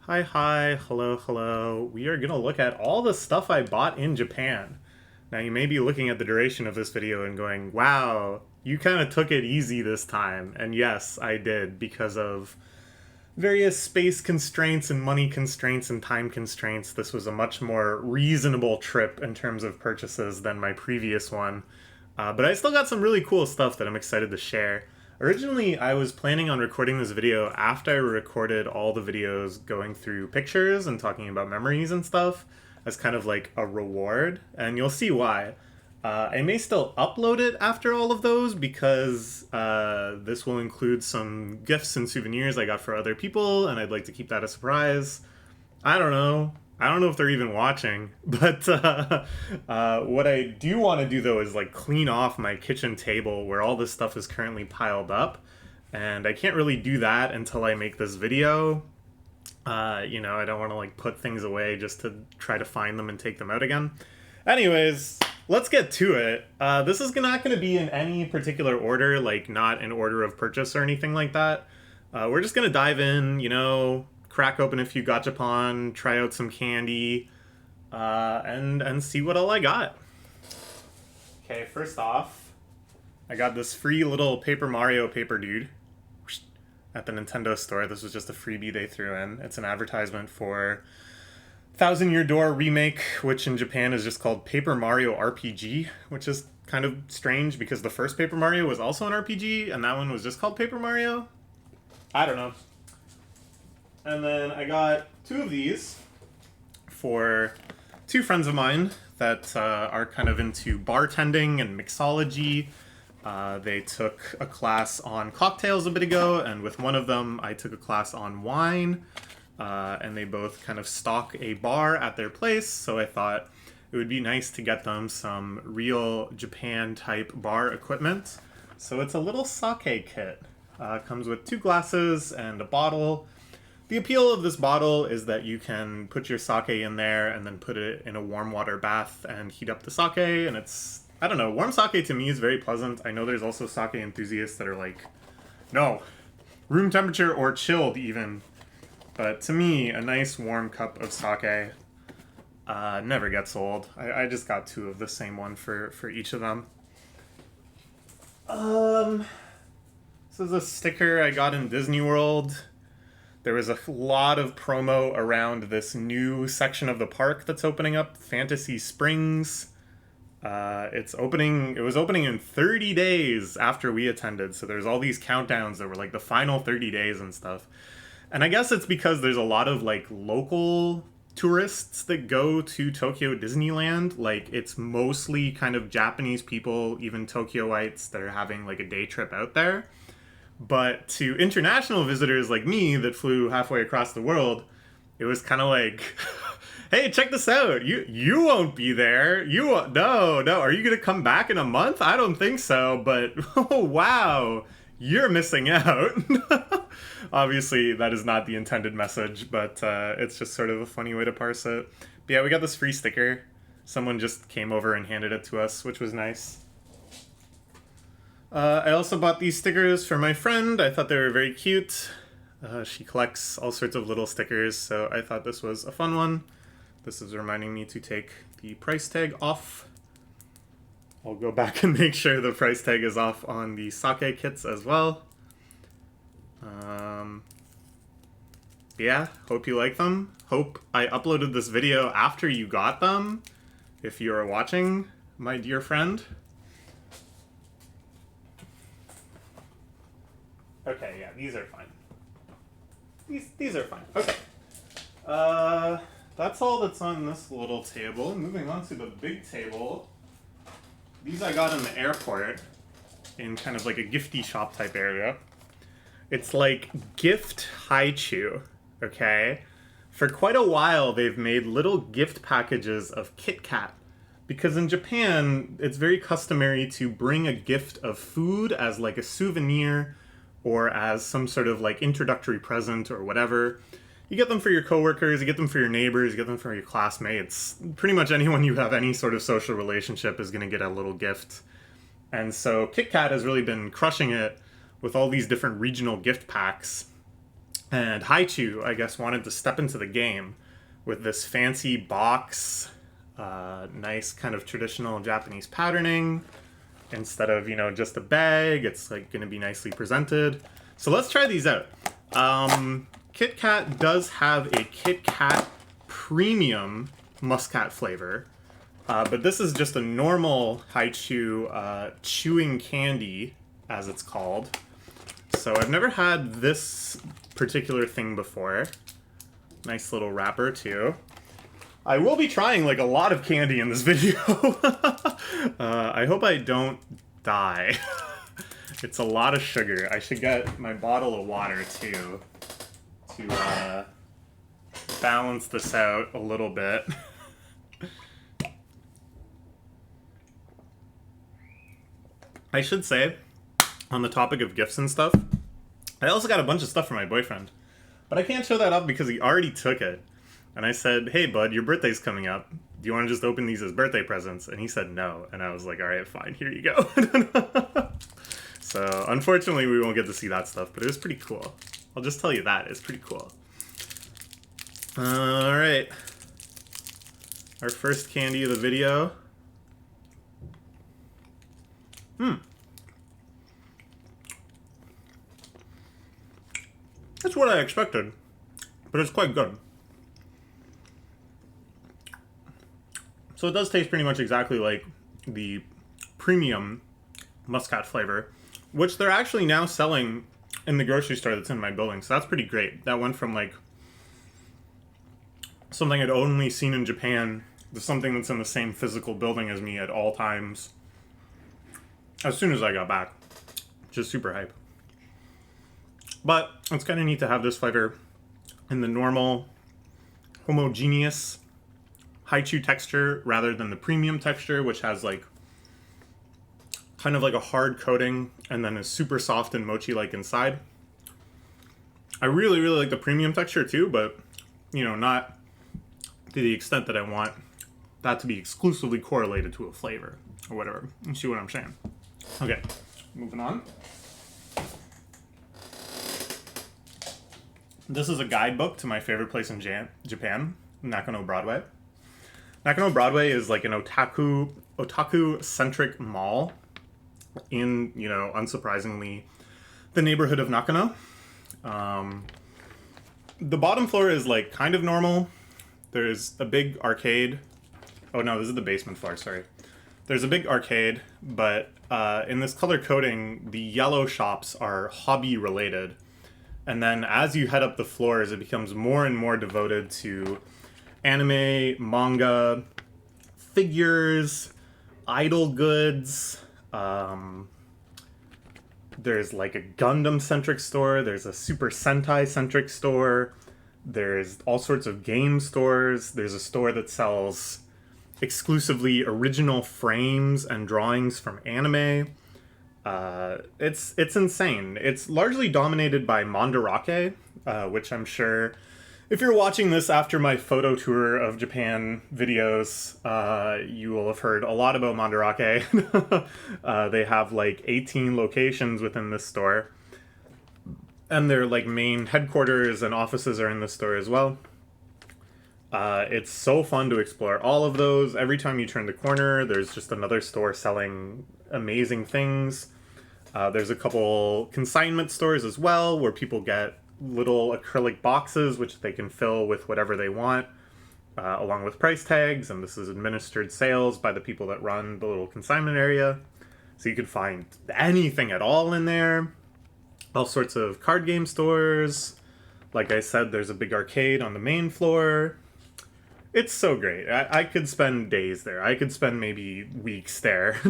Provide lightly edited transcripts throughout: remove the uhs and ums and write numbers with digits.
Hi, hello. We are going to look at all the stuff I bought in Japan. Now, you may be looking at the duration of this video and going, wow, you kind of took it easy this time. And yes, I did, because of various space constraints and money constraints and time constraints. This was a much more reasonable trip in terms of purchases than my previous one. But I still got some really cool stuff that I'm excited to share. Originally, I was planning on recording this video after I recorded all the videos going through pictures and talking about memories and stuff as kind of like a reward, and you'll see why. I may still upload it after all of those because this will include some gifts and souvenirs I got for other people, and I'd like to keep that a surprise. I don't know. I don't know if they're even watching, but what I do want to do though is like clean off my kitchen table where all this stuff is currently piled up, and I can't really do that until I make this video. I don't want to like put things away just to try to find them and take them out again. Anyways, let's get to it. This is not going to be in any particular order, like not in order of purchase or anything like that. We're just going to dive in, crack open a few gachapon, try out some candy, and see what all I got. Okay, first off, I got this free little Paper Mario paper dude at the Nintendo store. This was just a freebie they threw in. It's an advertisement for Thousand Year Door Remake, which in Japan is just called Paper Mario RPG, which is kind of strange because the first Paper Mario was also an RPG, and that one was just called Paper Mario. I don't know. And then I got two of these for two friends of mine that are kind of into bartending and mixology. They took a class on cocktails a bit ago, and with one of them I took a class on wine. And they both kind of stock a bar at their place, so I thought it would be nice to get them some real Japan-type bar equipment. So it's a little sake kit. Comes with 2 glasses and a bottle. The appeal of this bottle is that you can put your sake in there and then put it in a warm water bath and heat up the sake, and I don't know, warm sake to me is very pleasant. I know there's also sake enthusiasts that are like, no, room temperature or chilled even. But to me, a nice warm cup of sake never gets old. I just got 2 of the same one for each of them. This is a sticker I got in Disney World. There was a lot of promo around this new section of the park that's opening up, Fantasy Springs. It was opening in 30 days after we attended, so there's all these countdowns that were like the final 30 days and stuff. And I guess it's because there's a lot of like local tourists that go to Tokyo Disneyland. Like it's mostly kind of Japanese people, even Tokyoites that are having like a day trip out there. But to international visitors like me that flew halfway across the world, it was kind of like, hey, check this out. You won't be there. No. Are you going to come back in a month? I don't think so. But oh, wow, you're missing out. Obviously, that is not the intended message, but it's just sort of a funny way to parse it. But yeah, we got this free sticker. Someone just came over and handed it to us, which was nice. I also bought these stickers for my friend. I thought they were very cute. She collects all sorts of little stickers, so I thought this was a fun one. This is reminding me to take the price tag off. I'll go back and make sure the price tag is off on the sake kits as well. Yeah, hope you like them. Hope I uploaded this video after you got them, if you are watching, my dear friend. Okay, yeah, these are fine. These are fine. Okay. That's all that's on this little table. Moving on to the big table. These I got in the airport in kind of like a gifty shop type area. It's like gift haichu, okay? For quite a while, they've made little gift packages of Kit Kat. Because in Japan, it's very customary to bring a gift of food as like a souvenir or as some sort of like introductory present or whatever. You get them for your coworkers, you get them for your neighbors, you get them for your classmates. Pretty much anyone you have any sort of social relationship is going to get a little gift. And so Kit Kat has really been crushing it with all these different regional gift packs. And Haichu, I guess, wanted to step into the game with this fancy box, nice kind of traditional Japanese patterning. Instead of, just a bag, it's like going to be nicely presented. So let's try these out. Kit Kat does have a Kit Kat Premium Muscat flavor, but this is just a normal Haichu chewing candy, as it's called. So I've never had this particular thing before. Nice little wrapper too. I will be trying like a lot of candy in this video. I hope I don't die. It's a lot of sugar. I should get my bottle of water too to balance this out a little bit. I should say, on the topic of gifts and stuff, I also got a bunch of stuff for my boyfriend. But I can't show that up because he already took it. And I said, hey bud, your birthday's coming up. Do you want to just open these as birthday presents? And he said no. And I was like, alright, fine, here you go. So, unfortunately, we won't get to see that stuff, but it was pretty cool. I'll just tell you that, it's pretty cool. Alright. Our first candy of the video. That's what I expected, but it's quite good. So it does taste pretty much exactly like the premium Muscat flavor, which they're actually now selling in the grocery store that's in my building, so that's pretty great. That went from like something I'd only seen in Japan to something that's in the same physical building as me at all times as soon as I got back. Just super hype. But it's kind of neat to have this flavor in the normal, homogeneous Haichu texture rather than the premium texture, which has like kind of like a hard coating and then is super soft and mochi-like inside. I really, really like the premium texture too, but not to the extent that I want that to be exclusively correlated to a flavor or whatever. You see what I'm saying? Okay, moving on. This is a guidebook to my favorite place in Japan, Nakano Broadway. Nakano Broadway is like an otaku-centric mall in, unsurprisingly, the neighborhood of Nakano. The bottom floor is like kind of normal. There's a big arcade. Oh no, this is the basement floor, sorry. There's a big arcade, but in this color coding, the yellow shops are hobby related. And then as you head up the floors, it becomes more and more devoted to anime, manga, figures, idol goods. There's like a Gundam-centric store. There's a Super Sentai-centric store. There's all sorts of game stores. There's a store that sells exclusively original frames and drawings from anime. It's insane. It's largely dominated by Mandarake, which I'm sure if you're watching this after my photo tour of Japan videos, you will have heard a lot about Mandarake. They have like 18 locations within this store, and their like main headquarters and offices are in this store as well. It's so fun to explore all of those. Every time you turn the corner, there's just another store selling amazing things. There's a couple consignment stores as well, where people get little acrylic boxes, which they can fill with whatever they want, along with price tags, and this is administered sales by the people that run the little consignment area. So you can find anything at all in there. All sorts of card game stores. Like I said, there's a big arcade on the main floor. It's so great. I could spend days there. I could spend maybe weeks there.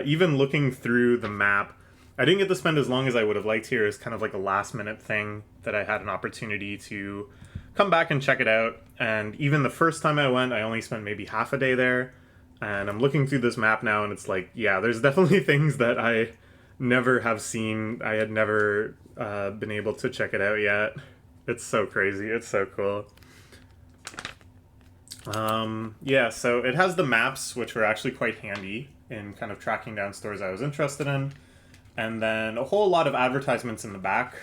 Even looking through the map, I didn't get to spend as long as I would have liked here. It's kind of like a last minute thing that I had an opportunity to come back and check it out. And even the first time I went, I only spent maybe half a day there. And I'm looking through this map now and it's like, yeah, there's definitely things that I never have seen. I had never been able to check it out yet. It's so crazy. It's so cool. Yeah, so it has the maps, which were actually quite handy in kind of tracking down stores I was interested in. And then a whole lot of advertisements in the back.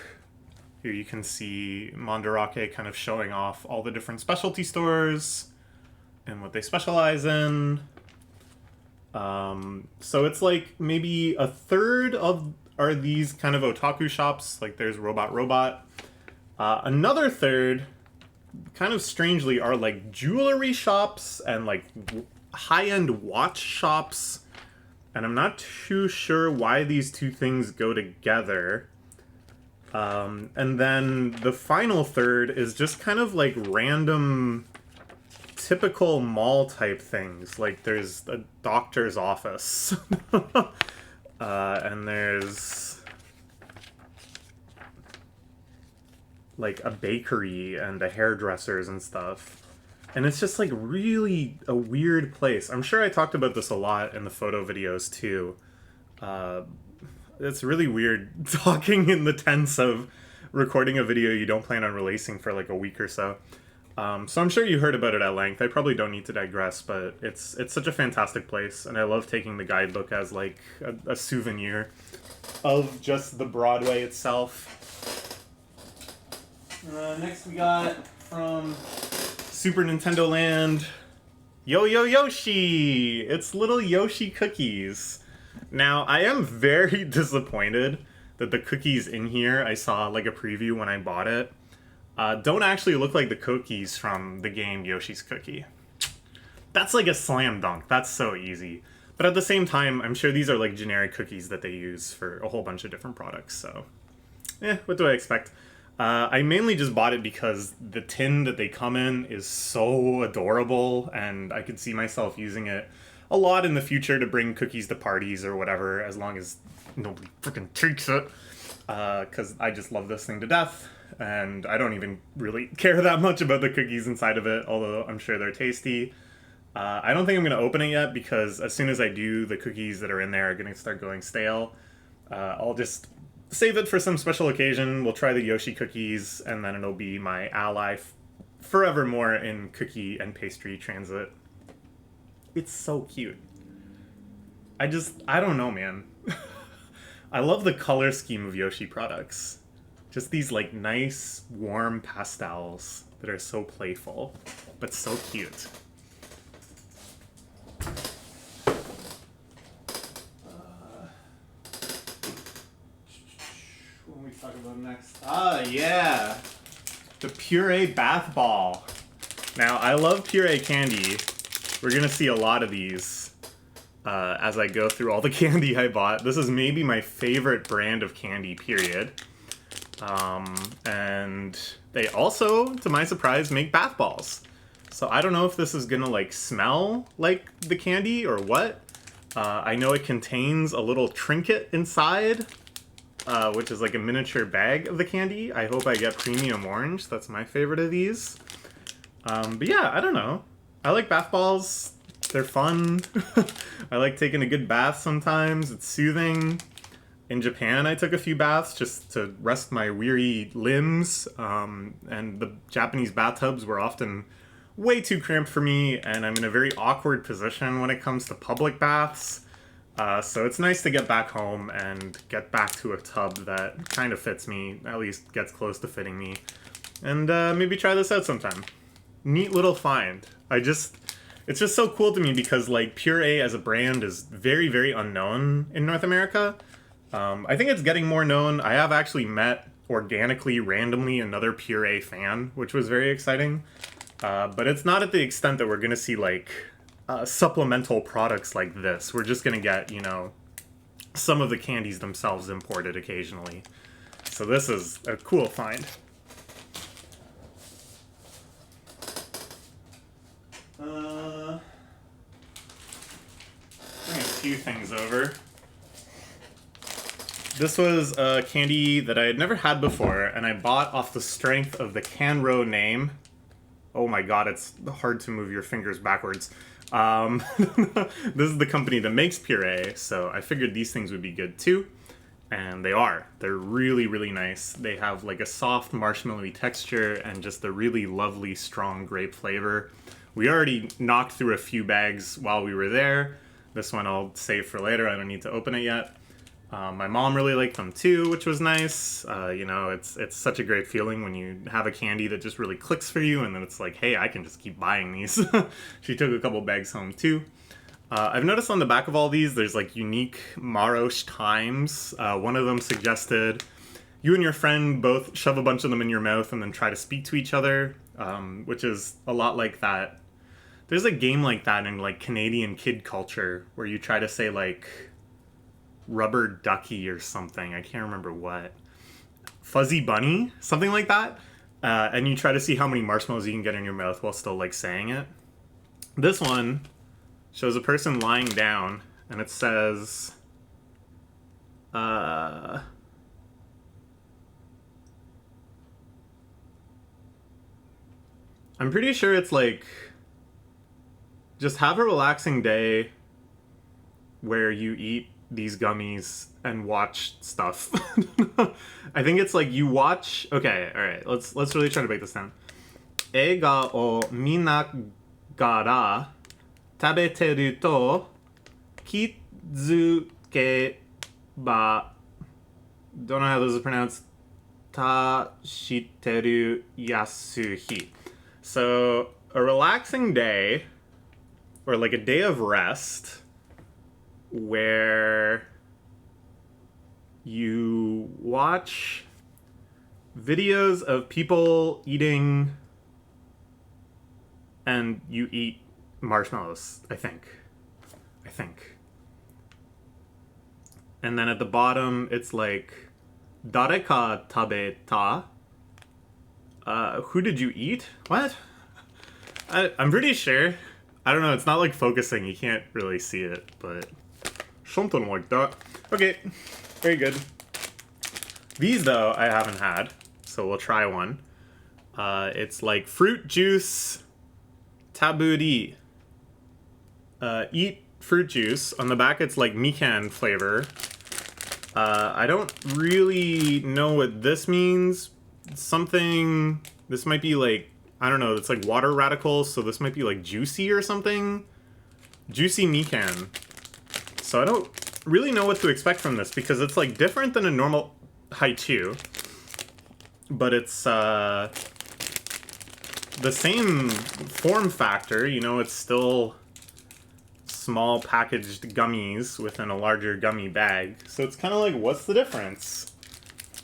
Here you can see Mandarake kind of showing off all the different specialty stores and what they specialize in. So it's like maybe a third of are these kind of otaku shops, like there's Robot Robot. Another third, kind of strangely, are like jewelry shops and like high-end watch shops. And I'm not too sure why these two things go together. And then the final third is just kind of like random, typical mall type things. Like there's a doctor's office. And there's like a bakery and a hairdresser's and stuff. And it's just like really a weird place. I'm sure I talked about this a lot in the photo videos too. It's really weird talking in the tense of recording a video you don't plan on releasing for like a week or so. So I'm sure you heard about it at length. I probably don't need to digress, but it's such a fantastic place, and I love taking the guidebook as like a souvenir of just the Broadway itself. Next we got from Super Nintendo Land, Yo-Yo Yoshi! It's little Yoshi cookies. Now, I am very disappointed that the cookies in here, I saw like a preview when I bought it, don't actually look like the cookies from the game Yoshi's Cookie. That's like a slam dunk. That's so easy. But at the same time, I'm sure these are like generic cookies that they use for a whole bunch of different products, so what do I expect? I mainly just bought it because the tin that they come in is so adorable, and I could see myself using it a lot in the future to bring cookies to parties or whatever, as long as nobody freaking takes it. Because I just love this thing to death, and I don't even really care that much about the cookies inside of it, although I'm sure they're tasty. I don't think I'm going to open it yet, because as soon as I do, the cookies that are in there are going to start going stale. I'll just save it for some special occasion. We'll try the Yoshi cookies, and then it'll be my ally forevermore in cookie and pastry transit. It's so cute. I don't know, man. I love the color scheme of Yoshi products. Just these like nice, warm pastels that are so playful, but so cute. What do we talk about next? Yeah! The Puree Bath Ball. Now, I love Puree candy. We're gonna see a lot of these as I go through all the candy I bought. This is maybe my favorite brand of candy, period. And they also, to my surprise, make bath balls. So I don't know if this is gonna like smell like the candy or what. I know it contains a little trinket inside, which is like a miniature bag of the candy. I hope I get premium orange. That's my favorite of these. But yeah, I don't know. I like bath balls. They're fun. I like taking a good bath sometimes. It's soothing. In Japan, I took a few baths just to rest my weary limbs. And the Japanese bathtubs were often way too cramped for me, and I'm in a very awkward position when it comes to public baths. So it's nice to get back home and get back to a tub that kind of fits me, at least gets close to fitting me. And maybe try this out sometime. Neat little find. It's just so cool to me because like Puree as a brand is very, very unknown in North America. I think it's getting more known. I have actually met organically, randomly, another Puree fan, which was very exciting. But it's not at the extent that we're going to see like supplemental products like this. We're just going to get, you know, some of the candies themselves imported occasionally. So this is a cool find. Bring a few things over. This was a candy that I had never had before, and I bought off the strength of the Canro name. Oh my god, it's hard to move your fingers backwards. This is the company that makes Puree, so I figured these things would be good too. And they are. They're really, really nice. They have like a soft marshmallowy texture and just a really lovely, strong grape flavor. We already knocked through a few bags while we were there. This one I'll save for later. I don't need to open it yet. My mom really liked them too, which was nice. You know, it's such a great feeling when you have a candy that just really clicks for you, and then it's like, hey, I can just keep buying these. She took a couple bags home too. I've noticed on the back of all these, there's like unique Marosh times. One of them suggested you and your friend both shove a bunch of them in your mouth and then try to speak to each other, which is a lot like that. There's a game like that in like Canadian kid culture where you try to say like rubber ducky or something. I can't remember what. Fuzzy bunny, something like that. And you try to see how many marshmallows you can get in your mouth while still like saying it. This one shows a person lying down, and it says, I'm pretty sure it's like, just have a relaxing day where you eat these gummies and watch stuff. I think it's like you watch. Okay, all right. Let's really try to break this down. 映画を見ながら食べてると気づけば don't know how this is pronounced してる安日 So a relaxing day or like a day of rest where you watch videos of people eating and you eat marshmallows, I think. And then at the bottom, it's like, 誰か食べた? Who did you eat? What? I'm pretty sure. I don't know, it's not like focusing, you can't really see it, but something like that. Okay, very good. These, though, I haven't had, so we'll try one. It's like fruit juice taburi. Eat fruit juice. On the back, it's like mikan flavor. I don't really know what this means. Something... This might be like... I don't know, it's like water radicals, so this might be like juicy or something. Juicy mikan. So I don't really know what to expect from this, because it's like different than a normal haichu. But it's the same form factor, you know, it's still small packaged gummies within a larger gummy bag. So it's kind of like, what's the difference?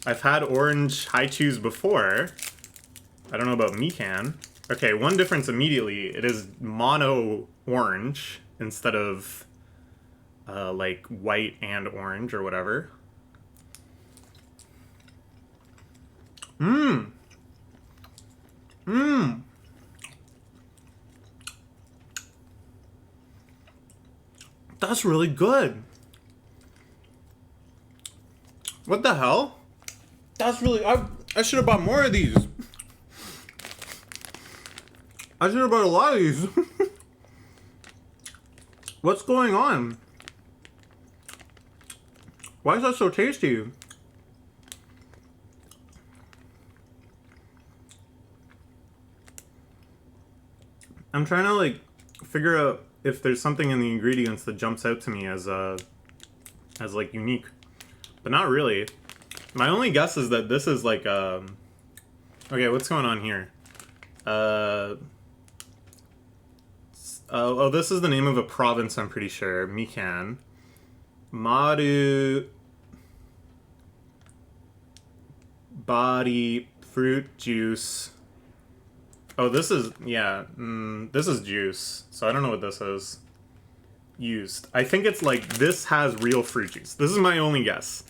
I've had orange haichus before. I don't know about mikan. Okay, one difference immediately. It is mono orange instead of like white and orange or whatever. That's really good. What the hell? That's really... I should have bought more of these. I should have bought a lot of these. What's going on? Why is that so tasty? I'm trying to like figure out if there's something in the ingredients that jumps out to me as like unique, but not really. My only guess is that this is like okay, what's going on here? Oh, this is the name of a province, I'm pretty sure. Mikan. Maru body fruit juice. Oh, this is, yeah, this is juice, so I don't know what this is. Used. I think it's like, this has real fruit juice. This is my only guess.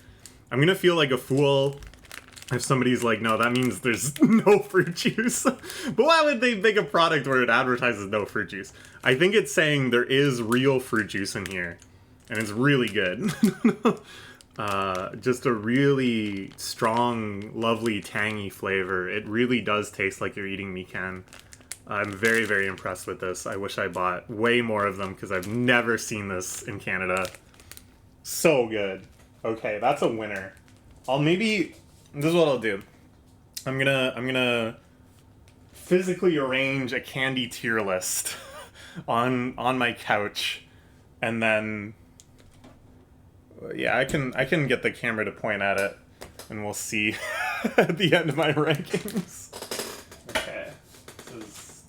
I'm gonna feel like a fool if somebody's like, no, that means there's no fruit juice. But why would they make a product where it advertises no fruit juice? I think it's saying there is real fruit juice in here, and it's really good. Just a really strong, lovely, tangy flavor. It really does taste like you're eating mikan. I'm very, very impressed with this. I wish I bought way more of them because I've never seen this in Canada. So good. Okay, that's a winner. This is what I'll do. I'm gonna physically arrange a candy tier list on my couch, and then Yeah, I can get the camera to point at it, and we'll see at the end of my rankings. Okay, this is...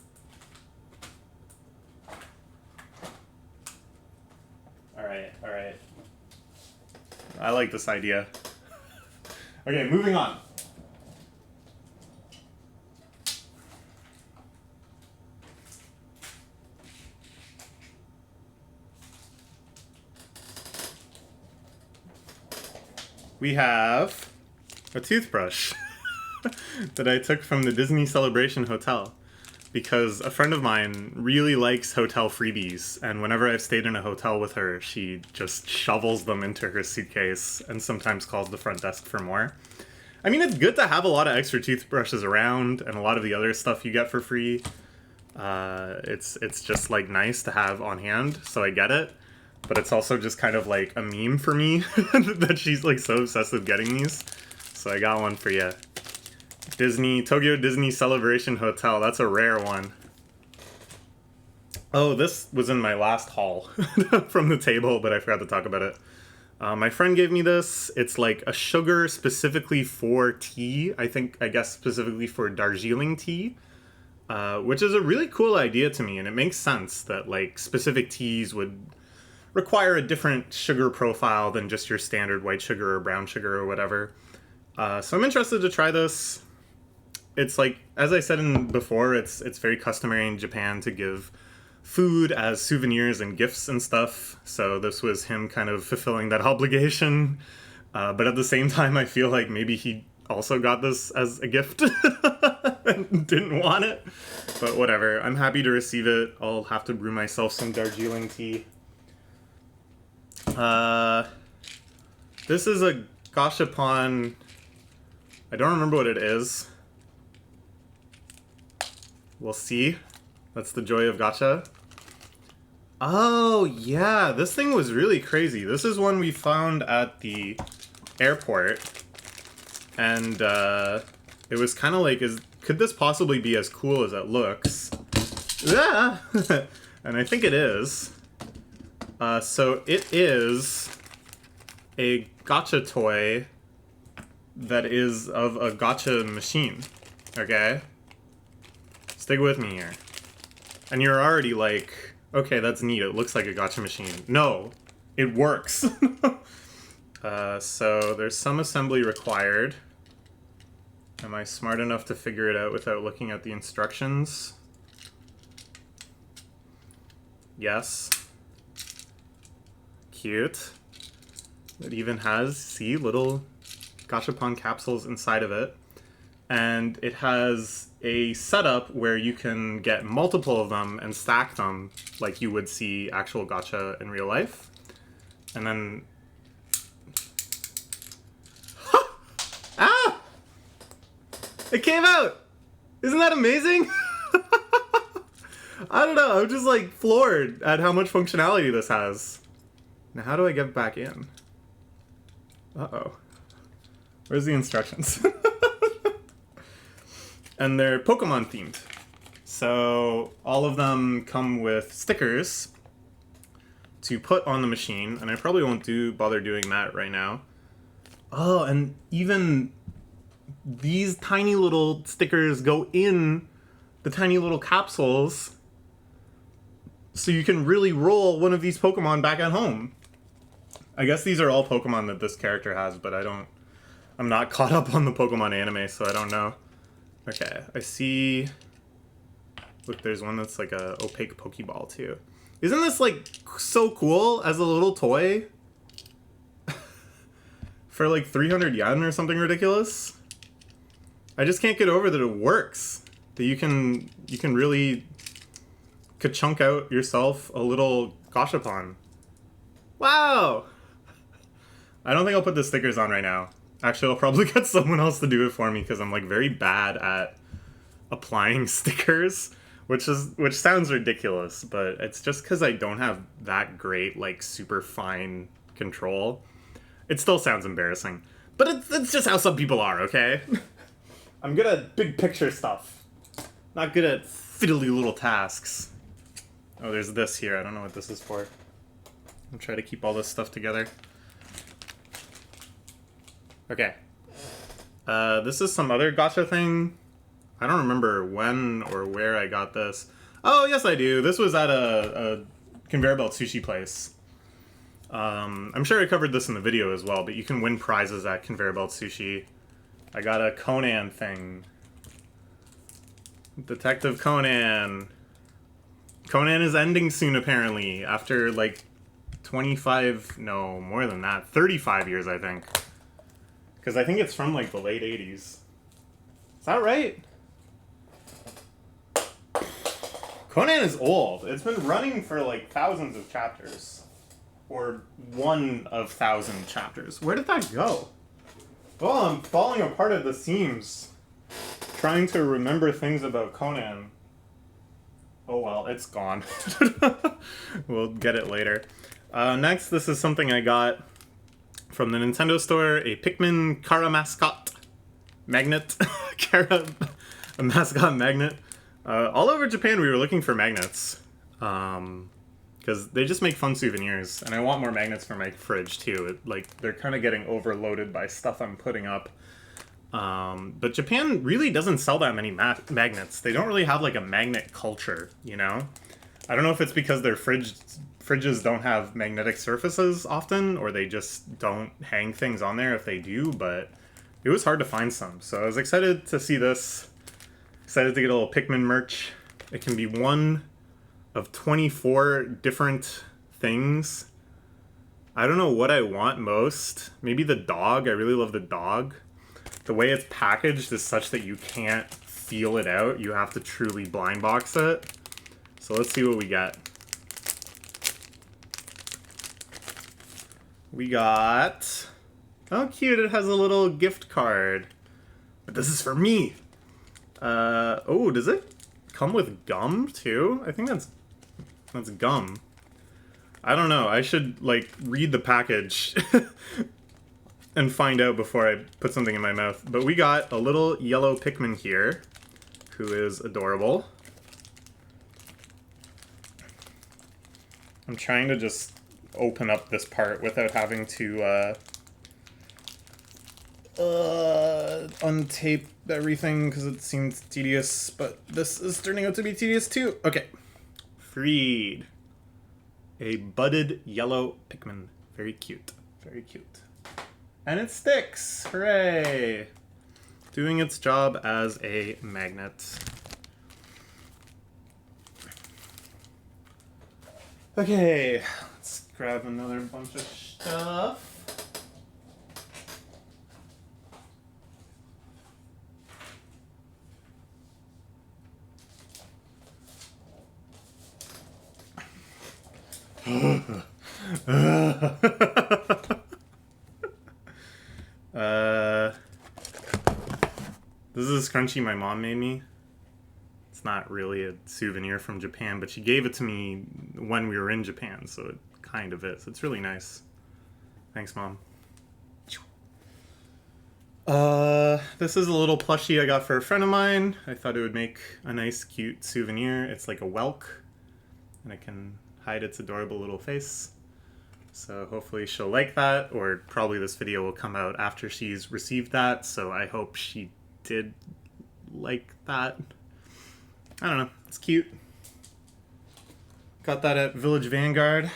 All right. I like this idea. Okay, moving on. We have a toothbrush that I took from the Disney Celebration Hotel because a friend of mine really likes hotel freebies, and whenever I've stayed in a hotel with her, she just shovels them into her suitcase and sometimes calls the front desk for more. I mean, it's good to have a lot of extra toothbrushes around and a lot of the other stuff you get for free. It's just like nice to have on hand, so I get it. But it's also just kind of like a meme for me that she's like so obsessed with getting these. So I got one for you. Tokyo Disney Celebration Hotel. That's a rare one. Oh, this was in my last haul from the table, but I forgot to talk about it. My friend gave me this. It's like a sugar specifically for tea. I guess specifically for Darjeeling tea. Which is a really cool idea to me, and it makes sense that like specific teas would require a different sugar profile than just your standard white sugar or brown sugar or whatever. So I'm interested to try this. It's like, as I said before, it's very customary in Japan to give food as souvenirs and gifts and stuff. So this was him kind of fulfilling that obligation. But at the same time, I feel like maybe he also got this as a gift and didn't want it. But whatever, I'm happy to receive it. I'll have to brew myself some Darjeeling tea. This is a gashapon. I don't remember what it is. We'll see. That's the joy of gacha. Oh, yeah, this thing was really crazy. This is one we found at the airport. And, it was kind of like, could this possibly be as cool as it looks? Yeah! And I think it is. So it is a gacha toy that is of a gacha machine. Okay? Stick with me here. And you're already like, okay, that's neat. It looks like a gacha machine. No, it works. So there's some assembly required. Am I smart enough to figure it out without looking at the instructions? Yes. Cute. It even has, see, little gachapon capsules inside of it. And it has a setup where you can get multiple of them and stack them like you would see actual gacha in real life. And then... Ah! It came out! Isn't that amazing? I don't know, I'm just like floored at how much functionality this has. Now how do I get back in? Uh-oh. Where's the instructions? And they're Pokemon themed. So all of them come with stickers to put on the machine, and I probably won't bother doing that right now. Oh, and even these tiny little stickers go in the tiny little capsules, so you can really roll one of these Pokemon back at home. I guess these are all Pokemon that this character has, but I'm not caught up on the Pokemon anime, so I don't know. Okay, I see... Look, there's one that's like a opaque Pokeball, too. Isn't this, like, so cool as a little toy? For, like, 300 yen or something ridiculous? I just can't get over that it works. That you can really ka-chunk out yourself a little gashapon. Wow! I don't think I'll put the stickers on right now. Actually, I'll probably get someone else to do it for me because I'm like very bad at applying stickers, which sounds ridiculous, but it's just because I don't have that great, like, super fine control. It still sounds embarrassing, but it's just how some people are, okay? I'm good at big picture stuff, not good at fiddly little tasks. Oh, there's this here. I don't know what this is for. I'll try to keep all this stuff together. Okay. This is some other gacha thing. I don't remember when or where I got this. Oh, yes, I do. This was at a conveyor belt sushi place. I'm sure I covered this in the video as well, but you can win prizes at conveyor belt sushi. I got a Conan thing. Detective Conan. Conan is ending soon, apparently, after like 25, no, more than that, 35 years, I think. Because I think it's from like the late 80s. Is that right? Conan is old. It's been running for like thousands of chapters. Or 1 of 1,000 chapters. Where did that go? Well, I'm falling apart at the seams. Trying to remember things about Conan. Oh well, it's gone. We'll get it later. Next, this is something I got from the Nintendo store. A Pikmin Kara mascot magnet. Kara, a mascot magnet. All over Japan, we were looking for magnets. Because they just make fun souvenirs. And I want more magnets for my fridge, too. They're kind of getting overloaded by stuff I'm putting up. But Japan really doesn't sell that many magnets. They don't really have like a magnet culture, you know? I don't know if it's because their fridges don't have magnetic surfaces often, or they just don't hang things on there if they do, but it was hard to find some. So I was excited to see this. Excited to get a little Pikmin merch. It can be one of 24 different things. I don't know what I want most. Maybe the dog. I really love the dog. The way it's packaged is such that you can't feel it out. You have to truly blind box it. So let's see what we get. We got... Oh, cute. It has a little gift card. But this is for me. Oh, does it come with gum, too? I think that's gum. I don't know. I should, like, read the package and find out before I put something in my mouth. But we got a little yellow Pikmin here, who is adorable. I'm trying to just open up this part without having to untape everything because it seems tedious, but this is turning out to be tedious too. Okay. Freed. A budded yellow Pikmin. Very cute. Very cute. And it sticks! Hooray! Doing its job as a magnet. Okay, let's grab another bunch of stuff. This is a scrunchie my mom made me. It's not really a souvenir from Japan, but she gave it to me when we were in Japan, so it kind of is. It's really nice. Thanks, Mom. This is a little plushie I got for a friend of mine. I thought it would make a nice, cute souvenir. It's like a whelk, and I can hide its adorable little face. So hopefully she'll like that, or probably this video will come out after she's received that, so I hope she did like that. I don't know, it's cute. Got that at Village Vanguard.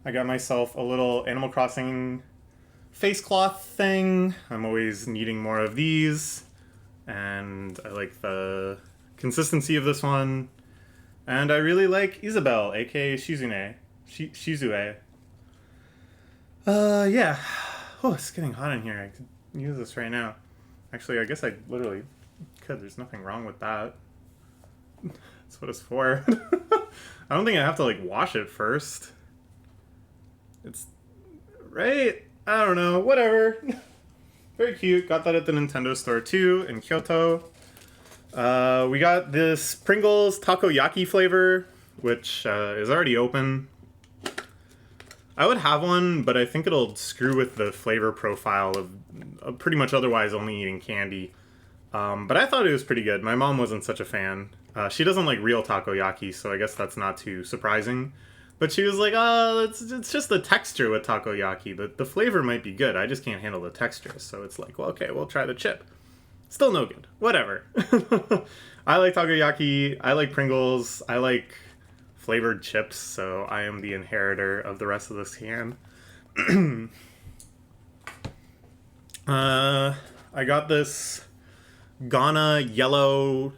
I got myself a little Animal Crossing face cloth thing. I'm always needing more of these, and I like the consistency of this one. And I really like Isabelle, aka Shizune. Shizue. Yeah. Oh, it's getting hot in here. I could use this right now. Actually, I guess I literally could. There's nothing wrong with that. That's what it's for. I don't think I have to, like, wash it first. It's... right? I don't know. Whatever. Very cute. Got that at the Nintendo store, too, in Kyoto. We got this Pringles takoyaki flavor, which is already open. I would have one, but I think it'll screw with the flavor profile of pretty much otherwise only eating candy. But I thought it was pretty good. My mom wasn't such a fan. She doesn't like real takoyaki, so I guess that's not too surprising. But she was like, oh, it's just the texture with takoyaki. The flavor might be good. I just can't handle the texture. So it's like, well, okay, we'll try the chip. Still no good. Whatever. I like takoyaki. I like Pringles. I like flavored chips. So I am the inheritor of the rest of this can. I got this Ghana yellow.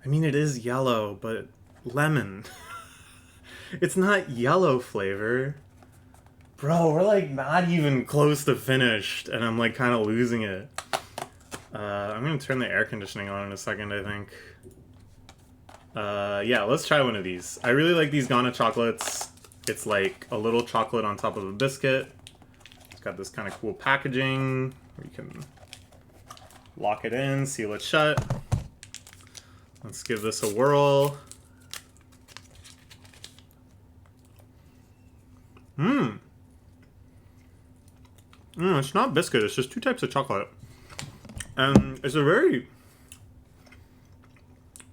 I mean, it is yellow, but lemon. It's not yellow flavor. Bro, we're like not even close to finished, and I'm like kind of losing it. I'm gonna turn the air conditioning on in a second, I think. Yeah, let's try one of these. I really like these Ghana chocolates. It's like a little chocolate on top of a biscuit. It's got this kind of cool packaging where you can lock it in, seal it shut. Let's give this a whirl. It's not biscuit, it's just two types of chocolate. And it's a very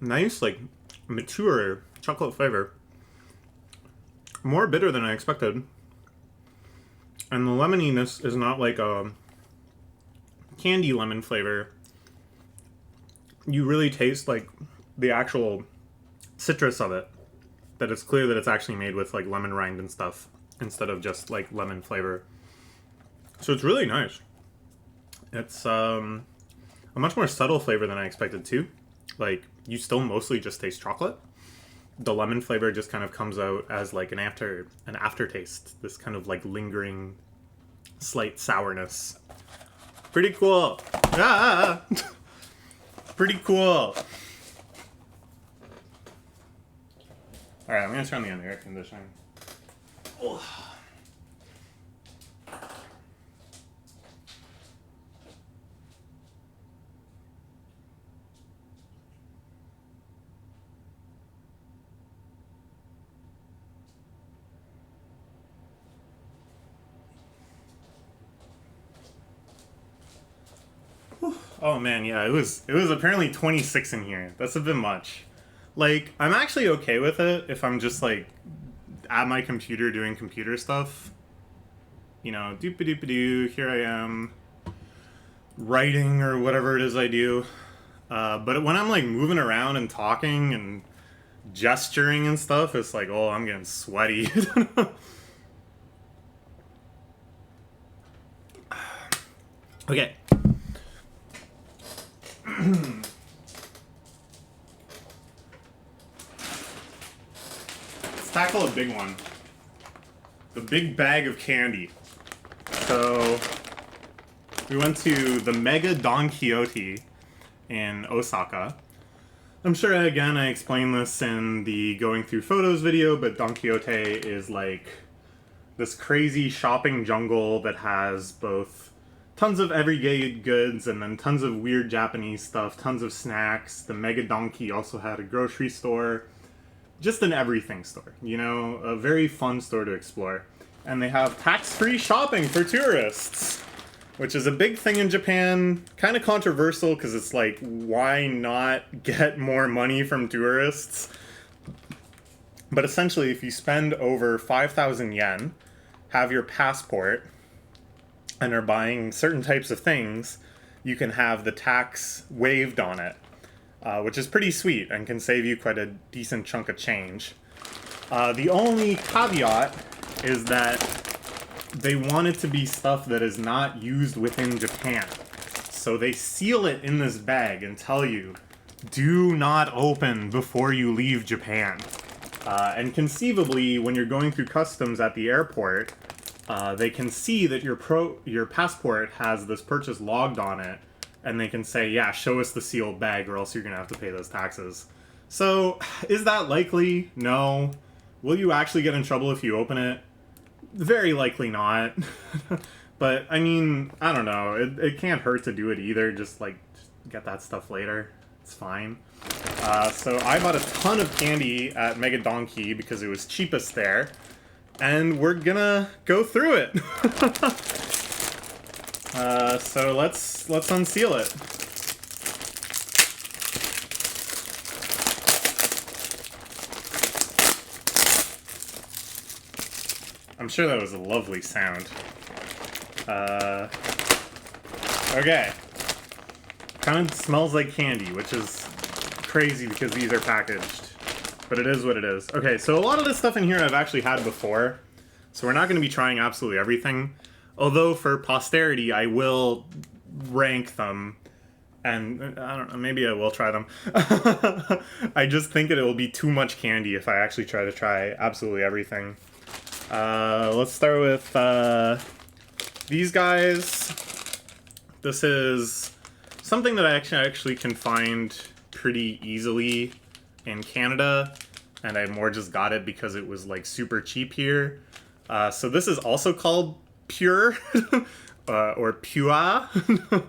nice, like, mature chocolate flavor. More bitter than I expected. And the lemoniness is not like a candy lemon flavor. You really taste, like, the actual citrus of it. That it's clear that it's actually made with, like, lemon rind and stuff, instead of just, like, lemon flavor. So it's really nice. It's a much more subtle flavor than I expected too. Like, you still mostly just taste chocolate. The lemon flavor just kind of comes out as like an aftertaste. This kind of like lingering slight sourness. Pretty cool. Ah! Pretty cool. Alright, I'm gonna turn on the air conditioning. Oh. Oh man, yeah, it was apparently 26 in here. That's a bit much. Like, I'm actually okay with it if I'm just like at my computer doing computer stuff. You know, doop-a-doop-a-doo, here I am writing or whatever it is I do. But when I'm like moving around and talking and gesturing and stuff, it's like, oh, I'm getting sweaty. Okay. Let's tackle a big one. The big bag of candy. So, we went to the Mega Don Quixote in Osaka. I'm sure, again, I explained this in the Going Through Photos video, but Don Quixote is like this crazy shopping jungle that has both tons of everyday goods and then tons of weird Japanese stuff, tons of snacks. The Mega Donkey also had a grocery store. Just an everything store, you know, a very fun store to explore. And they have tax-free shopping for tourists, which is a big thing in Japan. Kind of controversial because it's like, why not get more money from tourists? But essentially, if you spend over 5,000 yen, have your passport, and are buying certain types of things, you can have the tax waived on it, which is pretty sweet and can save you quite a decent chunk of change. The only caveat is that they want it to be stuff that is not used within Japan. So they seal it in this bag and tell you, do not open before you leave Japan. And conceivably, when you're going through customs at the airport, they can see that your passport has this purchase logged on it, and they can say, yeah, show us the sealed bag or else you're going to have to pay those taxes. So, is that likely? No. Will you actually get in trouble if you open it? Very likely not. But, I mean, I don't know. It can't hurt to do it either. Just, like, get that stuff later. It's fine. So I bought a ton of candy at Mega Donkey because it was cheapest there. And we're gonna go through it. So let's unseal it. sure that was a lovely sound. Okay. Kind of smells like candy, which is crazy because these are packaged. But it is what it is. Okay, so a lot of this stuff in here I've actually had before. So we're not going to be trying absolutely everything. Although for posterity, I will rank them. And I don't know, maybe I will try them. I just think that it will be too much candy if I actually try absolutely everything. Let's start with these guys. This is something that I actually can find pretty easily in Canada, and I more just got it because it was like super cheap here. So this is also called Pure or Pua.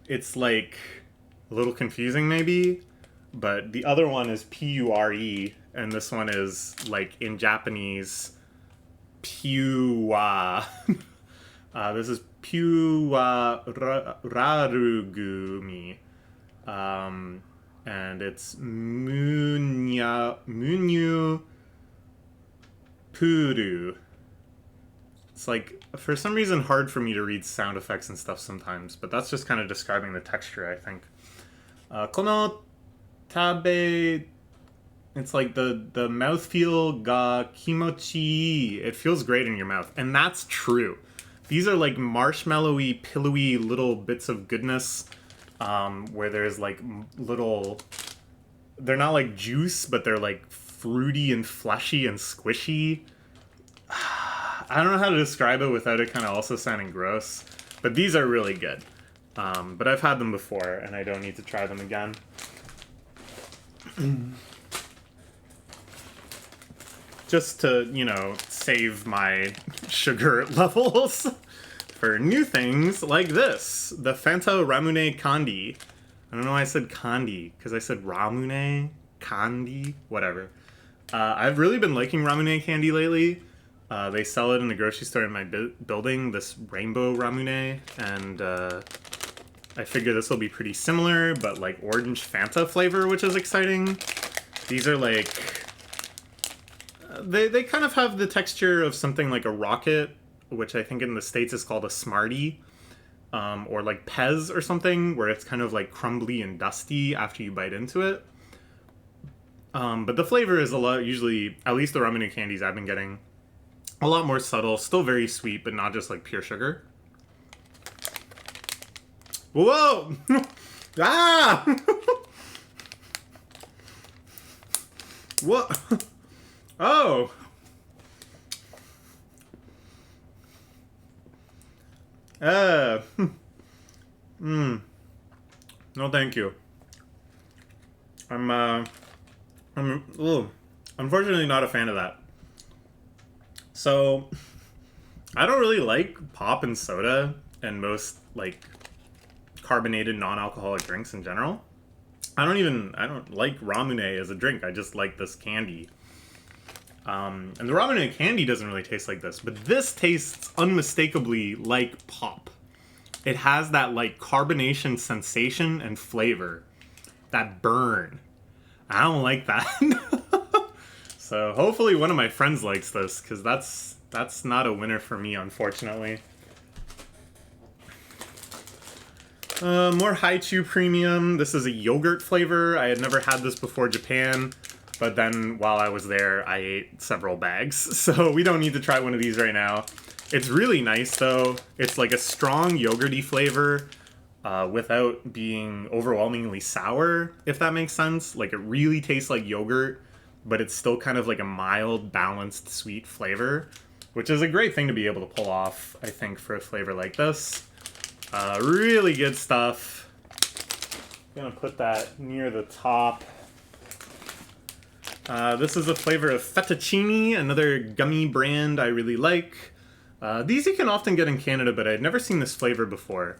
It's like a little confusing maybe, but the other one is Pure, and this one is like in Japanese Pua. This is Pua Rarugumi. And it's Munyu Puru. It's like, for some reason, hard for me to read sound effects and stuff sometimes, but that's just kind of describing the texture, I think. Kono tabe... It's like the mouthfeel ga kimochi. It feels great in your mouth. And that's true. These are like marshmallowy, pillowy little bits of goodness, where there's like little... They're not like juice, but they're like fruity and fleshy and squishy. I don't know how to describe it without it kind of also sounding gross, but these are really good. But I've had them before, and I don't need to try them again. Just to, you know, save my sugar levels for new things like this. The Fanta Ramune Kandi. I don't know why I said Kandi, because I said Ramune, Kandi, whatever. I've really been liking Ramune candy lately. They sell it in the grocery store in my building, this rainbow Ramune, and I figure this will be pretty similar, but like orange Fanta flavor, which is exciting. These are like... They kind of have the texture of something like a rocket, which I think in the States is called a Smartie, or like Pez or something, where it's kind of like crumbly and dusty after you bite into it. But the flavor is a lot, usually, at least the Ramune candies I've been getting, a lot more subtle, still very sweet, but not just like pure sugar. Whoa! Ah! What? Oh! No, thank you. I'm unfortunately not a fan of that. So, I don't really like pop and soda and most, like, carbonated non-alcoholic drinks in general. I don't like Ramune as a drink. I just like this candy. And the Ramune candy doesn't really taste like this, but this tastes unmistakably like pop. It has that, like, carbonation sensation and flavor. That burn. I don't like that. So hopefully one of my friends likes this, because that's not a winner for me, unfortunately. More Hi-Chew Premium. This is a yogurt flavor. I had never had this before Japan, but then while I was there, I ate several bags. So we don't need to try one of these right now. It's really nice, though. It's like a strong yogurty flavor without being overwhelmingly sour, if that makes sense. Like, it really tastes like yogurt, but it's still kind of like a mild, balanced, sweet flavor, which is a great thing to be able to pull off, I think, for a flavor like this. Really good stuff. I'm gonna put that near the top. This is a flavor of fettuccine, another gummy brand I really like. These you can often get in Canada, but I'd never seen this flavor before.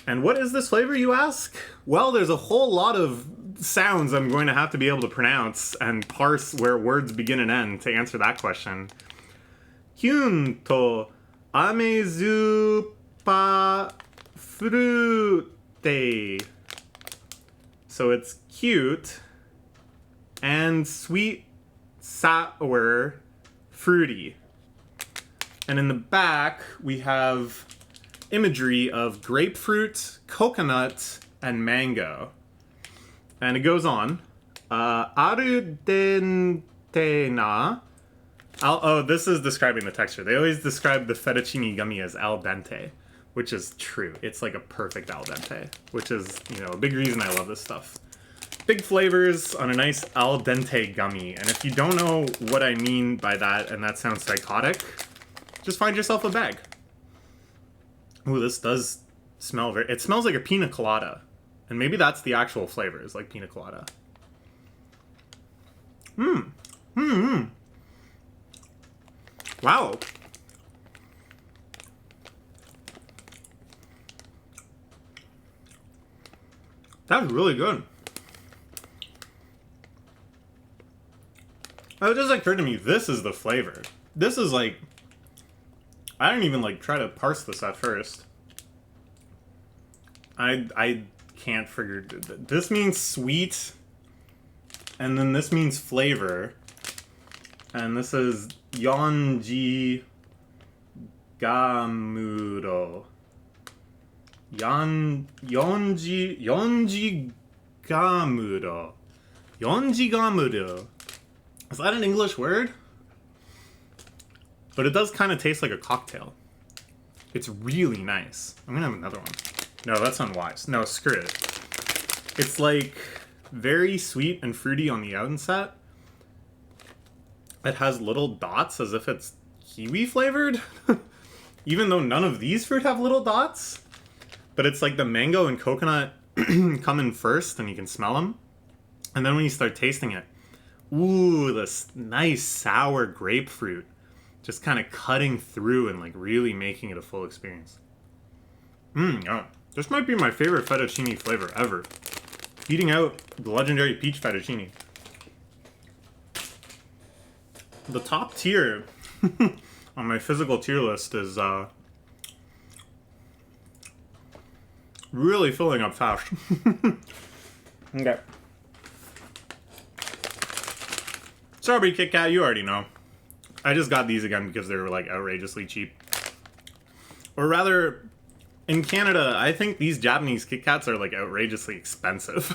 And what is this flavor, you ask? Well, there's a whole lot of sounds I'm going to have to be able to pronounce and parse where words begin and end to answer that question. Hyun to amezu pa frutte. So it's cute and sweet, sour, fruity. And in the back, we have imagery of grapefruit, coconut, and mango. And it goes on. Aru dente na. Oh, this is describing the texture. They always describe the fettuccine gummy as al dente, which is true. It's like a perfect al dente, which is, you know, a big reason I love this stuff. Big flavors on a nice al dente gummy. And if you don't know what I mean by that, and that sounds psychotic, just find yourself a bag. Ooh, this does smell very... It smells like a pina colada. And maybe that's the actual flavor, is like pina colada. Wow. That's really good. Oh, it just occurred to me, this is the flavor. This is like... I didn't even like try to parse this at first. I can't figure... This means sweet. And then this means flavor. And this is Yonji Gamuro. Yonji Gamuro. Yonji Gamuro. Is that an English word? But it does kind of taste like a cocktail. It's really nice. I'm gonna have another one. No, that's unwise. No, screw it. It's like very sweet and fruity on the outset. It has little dots as if it's kiwi flavored. Even though none of these fruit have little dots. But it's like the mango and coconut come in first and you can smell them. And then when you start tasting it, ooh, this nice sour grapefruit. Just kind of cutting through and like really making it a full experience. Oh, this might be my favorite fettuccine flavor ever. Beating out the legendary peach fettuccine. The top tier on my physical tier list is really filling up fast. Okay. Strawberry Kit Kat, you already know. I just got these again because they were like outrageously cheap. Or rather, in Canada, I think these Japanese Kit Kats are like outrageously expensive.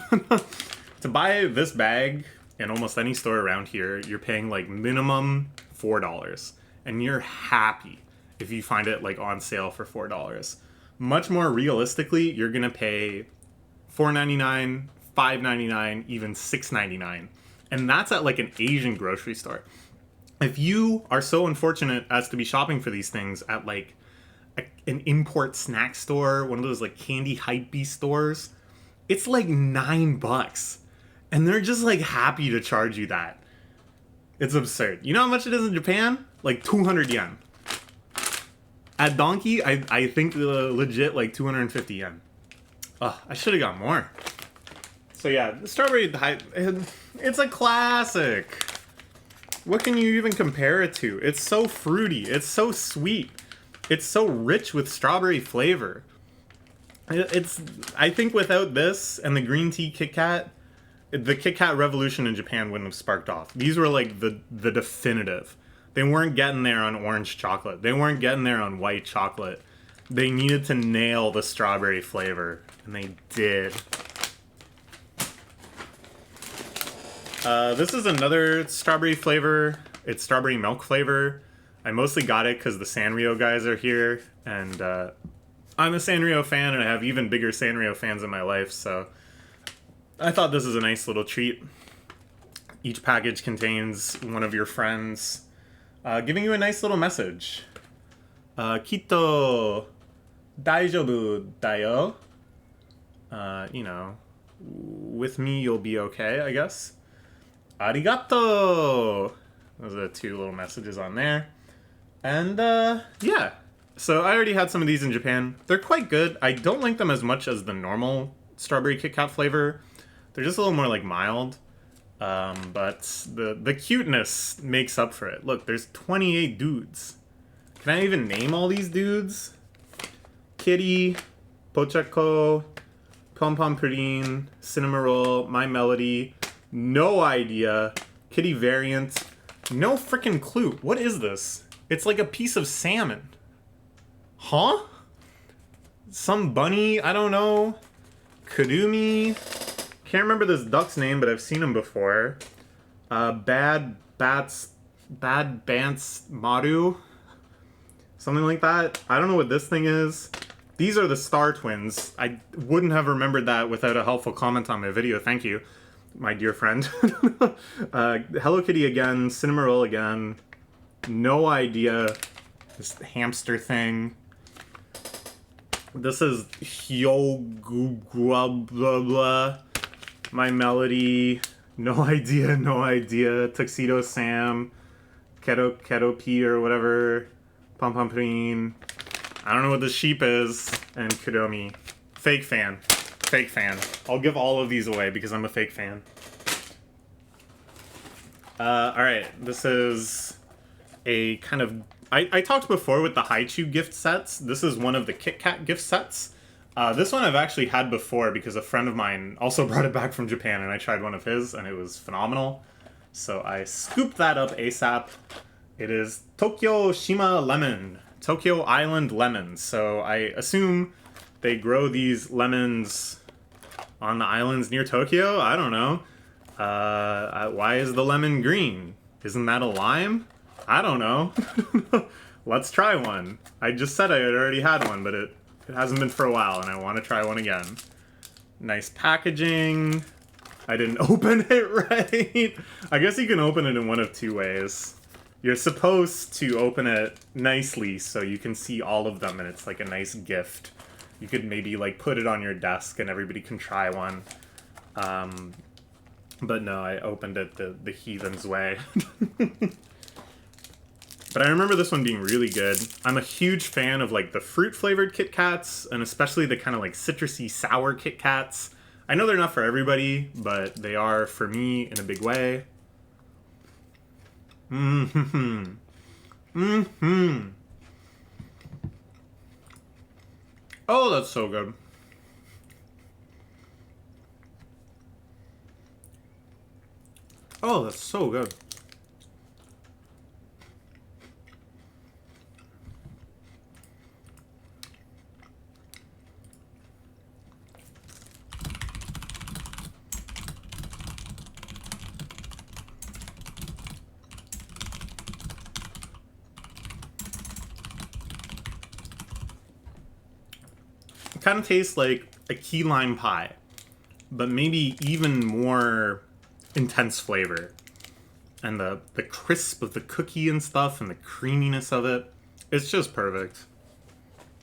To buy this bag in almost any store around here, you're paying like minimum $4. And you're happy if you find it like on sale for $4. Much more realistically, you're gonna pay $4.99, $5.99, even $6.99. And that's at like an Asian grocery store. If you are so unfortunate as to be shopping for these things at like an import snack store, one of those like candy hypebeast stores, it's like $9. And they're just like happy to charge you that. It's absurd. You know how much it is in Japan? Like 200 yen. At Donkey, I think legit like 250 yen. Ugh, I should have got more. So yeah, the strawberry hype, it's a classic. What can you even compare it to? It's so fruity. It's so sweet. It's so rich with strawberry flavor. I think without this and the green tea Kit Kat, the Kit Kat revolution in Japan wouldn't have sparked off. These were like the definitive. They weren't getting there on orange chocolate. They weren't getting there on white chocolate. They needed to nail the strawberry flavor, and they did. This is another strawberry flavor. It's strawberry milk flavor. I mostly got it because the Sanrio guys are here, and I'm a Sanrio fan, and I have even bigger Sanrio fans in my life, so I thought this is a nice little treat. Each package contains one of your friends giving you a nice little message. Kitto daijoubu dayo. You know, with me you'll be okay, I guess. Arigato! Those are the two little messages on there. And, yeah. So I already had some of these in Japan. They're quite good. I don't like them as much as the normal strawberry Kit Kat flavor. They're just a little more, like, mild. But the cuteness makes up for it. Look, there's 28 dudes. Can I even name all these dudes? Kitty, Pochako, Pom Pom Cinnamon Roll, My Melody, no idea. Kitty Variant, No freaking clue. What is this? It's like a piece of salmon. Huh? Some bunny? I don't know. Kadumi? Can't remember this duck's name, but I've seen him before. Bad Bants Maru? Something like that. I don't know what this thing is. These are the Star Twins. I wouldn't have remembered that without a helpful comment on my video. Thank you, my dear friend. Hello Kitty again. Cinnamoroll again. No idea. This hamster thing. This is Hyogua blah blah. My Melody. No idea, no idea. Tuxedo Sam. Keto P or whatever. Pom Pom Preen. I don't know what the sheep is. And Kudomi. Fake fan. Fake fan. I'll give all of these away because I'm a fake fan. Alright, this is a kind of... I talked before with the Haichu gift sets. This is one of the Kit Kat gift sets. This one I've actually had before because a friend of mine also brought it back from Japan and I tried one of his and it was phenomenal. So I scooped that up ASAP. It is Tokyo Shima Lemon. Tokyo Island lemons. So I assume they grow these lemons on the islands near Tokyo? I don't know. Why is the lemon green? Isn't that a lime? I don't know. Let's try one. I just said I had already had one, but it hasn't been for a while, and I want to try one again. Nice packaging. I didn't open it right. I guess you can open it in one of two ways. You're supposed to open it nicely so you can see all of them, and it's like a nice gift. You could maybe like put it on your desk and everybody can try one. But no, I opened it the heathen's way. But I remember this one being really good. I'm a huge fan of like the fruit-flavored Kit Kats, and especially the kind of like citrusy sour Kit Kats. I know they're not for everybody, but they are for me in a big way. Mm-hmm. Mm-hmm. Oh, that's so good. Oh, that's so good. It kind of tastes like a key lime pie, but maybe even more intense flavor. And the crisp of the cookie and stuff and the creaminess of it. It's just perfect.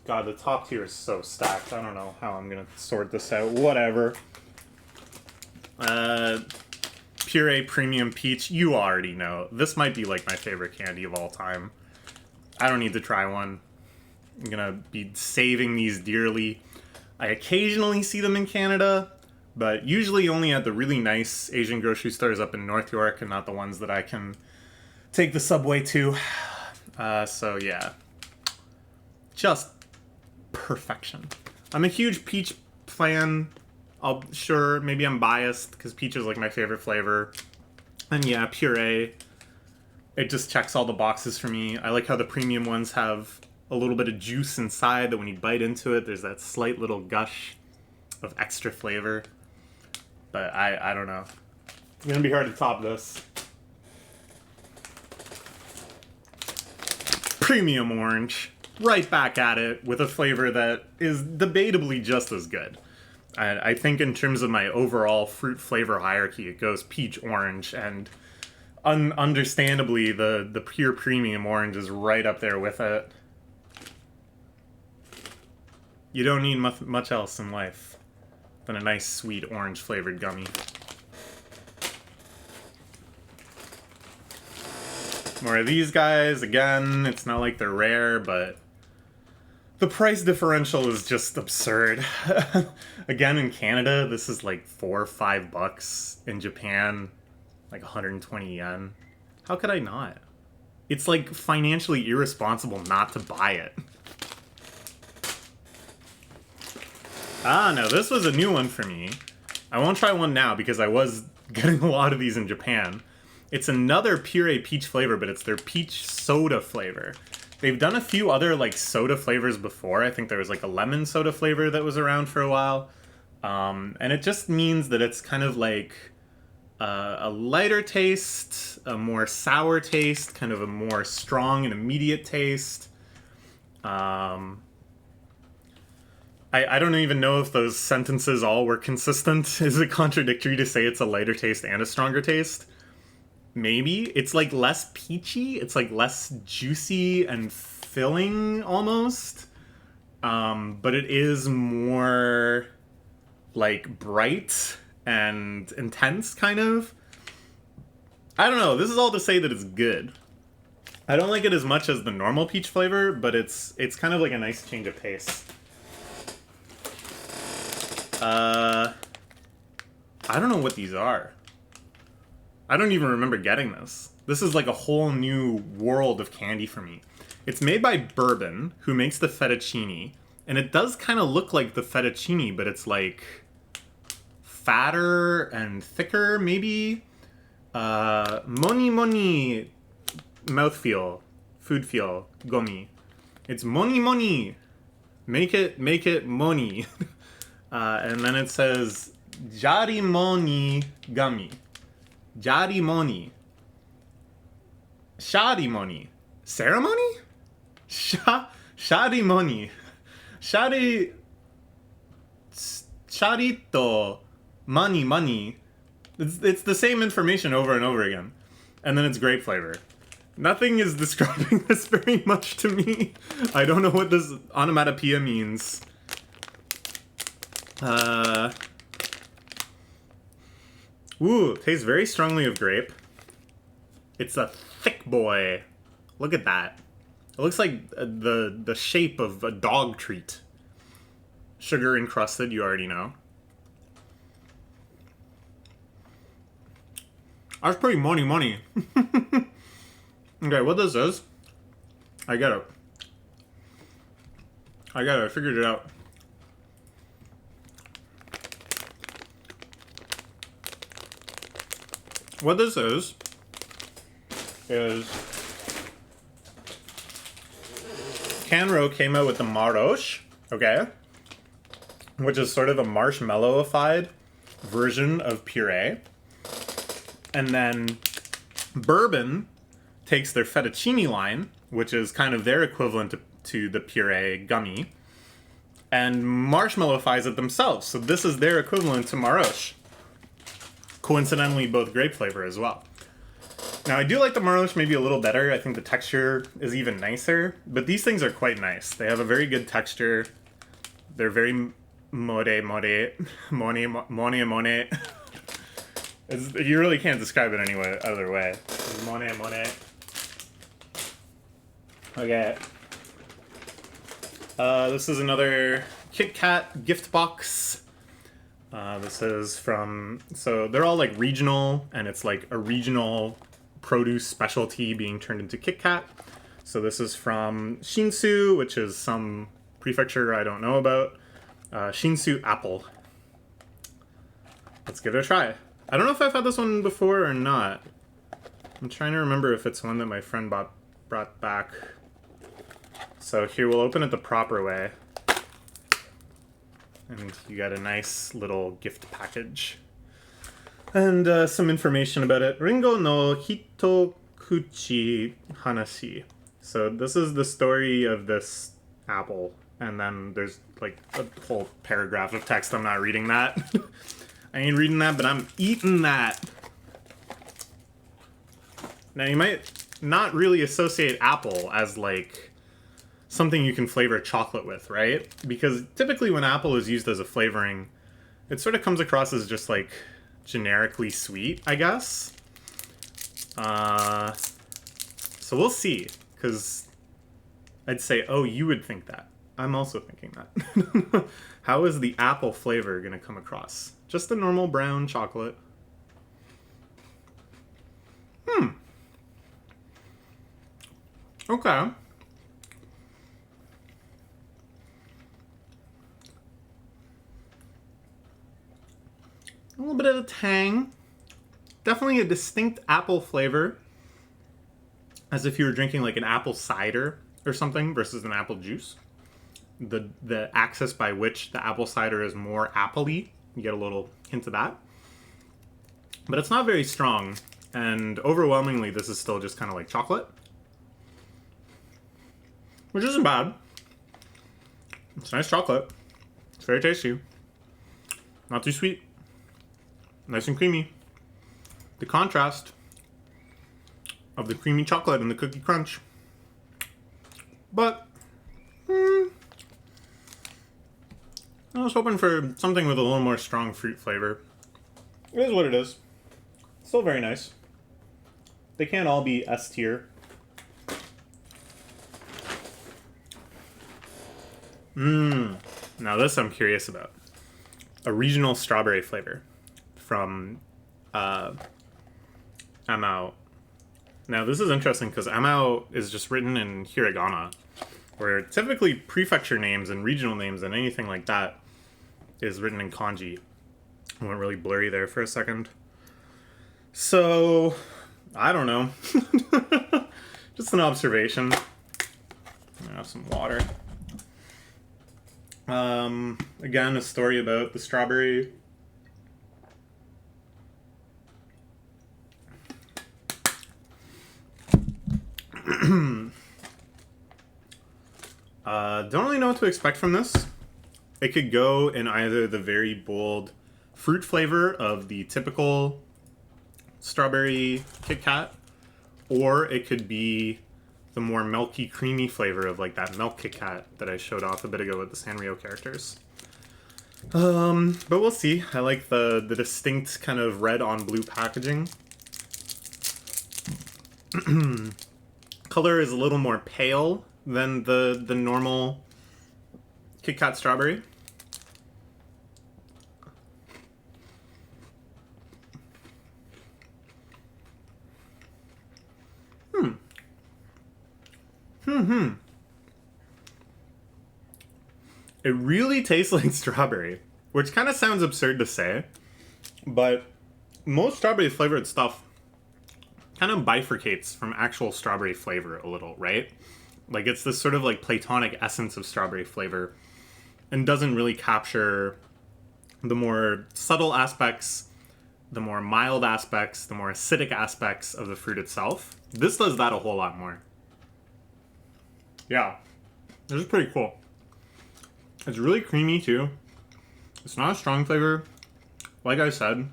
God, the top tier is so stacked. I don't know how I'm going to sort this out. Whatever. Puree Premium Peach. You already know. This might be like my favorite candy of all time. I don't need to try one. I'm going to be saving these dearly. I occasionally see them in Canada, but usually only at the really nice Asian grocery stores up in North York and not the ones that I can take the subway to. So yeah. Just perfection. I'm a huge peach fan. Sure, maybe I'm biased because peach is like my favorite flavor. And yeah, puree. It just checks all the boxes for me. I like how the premium ones have a little bit of juice inside that when you bite into it, there's that slight little gush of extra flavor. But I don't know. It's gonna be hard to top this. Premium orange. Right back at it with a flavor that is debatably just as good. I think in terms of my overall fruit flavor hierarchy, it goes peach, orange, and understandably the pure premium orange is right up there with it. You don't need much else in life than a nice sweet orange flavored gummy. More of these guys. Again, it's not like they're rare, but the price differential is just absurd. Again, in Canada, this is like $4 or $5. In Japan, like 120 yen. How could I not? It's like financially irresponsible not to buy it. Ah, no, this was a new one for me. I won't try one now because I was getting a lot of these in Japan. It's another puree peach flavor, but it's their peach soda flavor. They've done a few other like soda flavors before. I think there was like a lemon soda flavor that was around for a while. And it just means that it's kind of like a lighter taste, a more sour taste, kind of a more strong and immediate taste. I don't even know if those sentences all were consistent. Is it contradictory to say it's a lighter taste and a stronger taste? Maybe. It's like less peachy. It's like less juicy and filling almost. But it is more like bright and intense kind of. I don't know. This is all to say that it's good. I don't like it as much as the normal peach flavor, but it's kind of like a nice change of pace. I don't know what these are. I don't even remember getting this. This is like a whole new world of candy for me. It's made by Bourbon, who makes the fettuccine, and it does kind of look like the fettuccine, but it's like fatter and thicker, maybe. Moni Moni mouthfeel, food feel, gomi. It's Moni Moni. Make it Moni. And then it says Jarimoni gummy. Jarimoni. Sharimoni. Ceremony? Sharimoni. Sharito. Money. It's the same information over and over again. And then it's grape flavor. Nothing is describing this very much to me. I don't know what this onomatopoeia means. Ooh, tastes very strongly of grape. It's a thick boy. Look at that. It looks like the shape of a dog treat. Sugar encrusted, you already know. That's pretty money. Okay, what this is, I get it. I figured it out. What this is Canro came out with the Maroche, okay? Which is sort of a marshmallowified version of puree. And then Bourbon takes their fettuccine line, which is kind of their equivalent to the puree gummy, and marshmallowifies it themselves. So this is their equivalent to Maroche. Coincidentally, both grape flavor as well. Now, I do like the Maroche maybe a little better. I think the texture is even nicer, but these things are quite nice. They have a very good texture. They're very more. You really can't describe it any other way. More. Okay. This is another Kit Kat gift box. This is from, so they're all like regional, and it's like a regional produce specialty being turned into Kit Kat. So this is from Shinsu, which is some prefecture I don't know about. Shinsu apple. Let's give it a try. I don't know if I've had this one before or not. I'm trying to remember if it's one that my friend brought back. So here, we'll open it the proper way. And you got a nice little gift package. And some information about it. Ringo no Hitokuchi Hanashi. So this is the story of this apple. And then there's like a whole paragraph of text. I'm not reading that. I ain't reading that, but I'm eating that. Now, you might not really associate apple as like something you can flavor chocolate with, right? Because typically when apple is used as a flavoring, it sort of comes across as just like generically sweet, I guess. So we'll see, because I'd say, oh, you would think that. I'm also thinking that. How is the apple flavor going to come across? Just the normal brown chocolate. Okay. A little bit of a tang. definitely a distinct apple flavor, as if you were drinking like an apple cider or something versus an apple juice. The axis by which the apple cider is more appley, you get a little hint of that. But it's not very strong, and overwhelmingly this is still just kind of like chocolate. Which isn't bad. It's nice chocolate. It's very tasty. Not too sweet. Nice and creamy. The contrast of the creamy chocolate and the cookie crunch. But I was hoping for something with a little more strong fruit flavor. It is what it is. Still very nice. They can't all be S tier. Now this I'm curious about. A regional strawberry flavor from Amao. Now this is interesting because Amao is just written in hiragana, where typically prefecture names and regional names and anything like that is written in kanji. I went really blurry there for a second. So, I don't know. Just an observation. I have some water. Again, a story about the strawberry. Don't really know what to expect from this. It could go in either the very bold fruit flavor of the typical strawberry Kit Kat, or it could be the more milky, creamy flavor of like that milk Kit Kat that I showed off a bit ago with the Sanrio characters. But we'll see. I like the distinct kind of red on blue packaging. Color is a little more pale than the normal Kit Kat strawberry. It really tastes like strawberry, which kind of sounds absurd to say, but most strawberry flavored stuff kind of bifurcates from actual strawberry flavor a little, right? Like it's this sort of like platonic essence of strawberry flavor and doesn't really capture the more subtle aspects, the more mild aspects, the more acidic aspects of the fruit itself. This does that a whole lot more. Yeah, this is pretty cool. It's really creamy too. It's not a strong flavor. Like I said,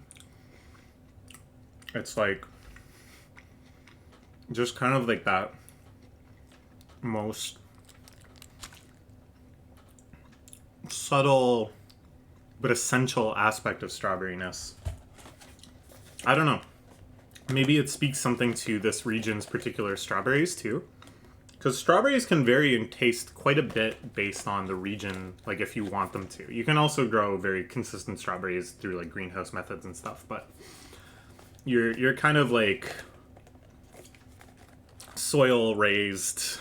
it's like just kind of like that most subtle but essential aspect of strawberryness. I don't know. Maybe it speaks something to this region's particular strawberries too. Because strawberries can vary in taste quite a bit based on the region, like if you want them to. You can also grow very consistent strawberries through like greenhouse methods and stuff, but you're kind of like soil raised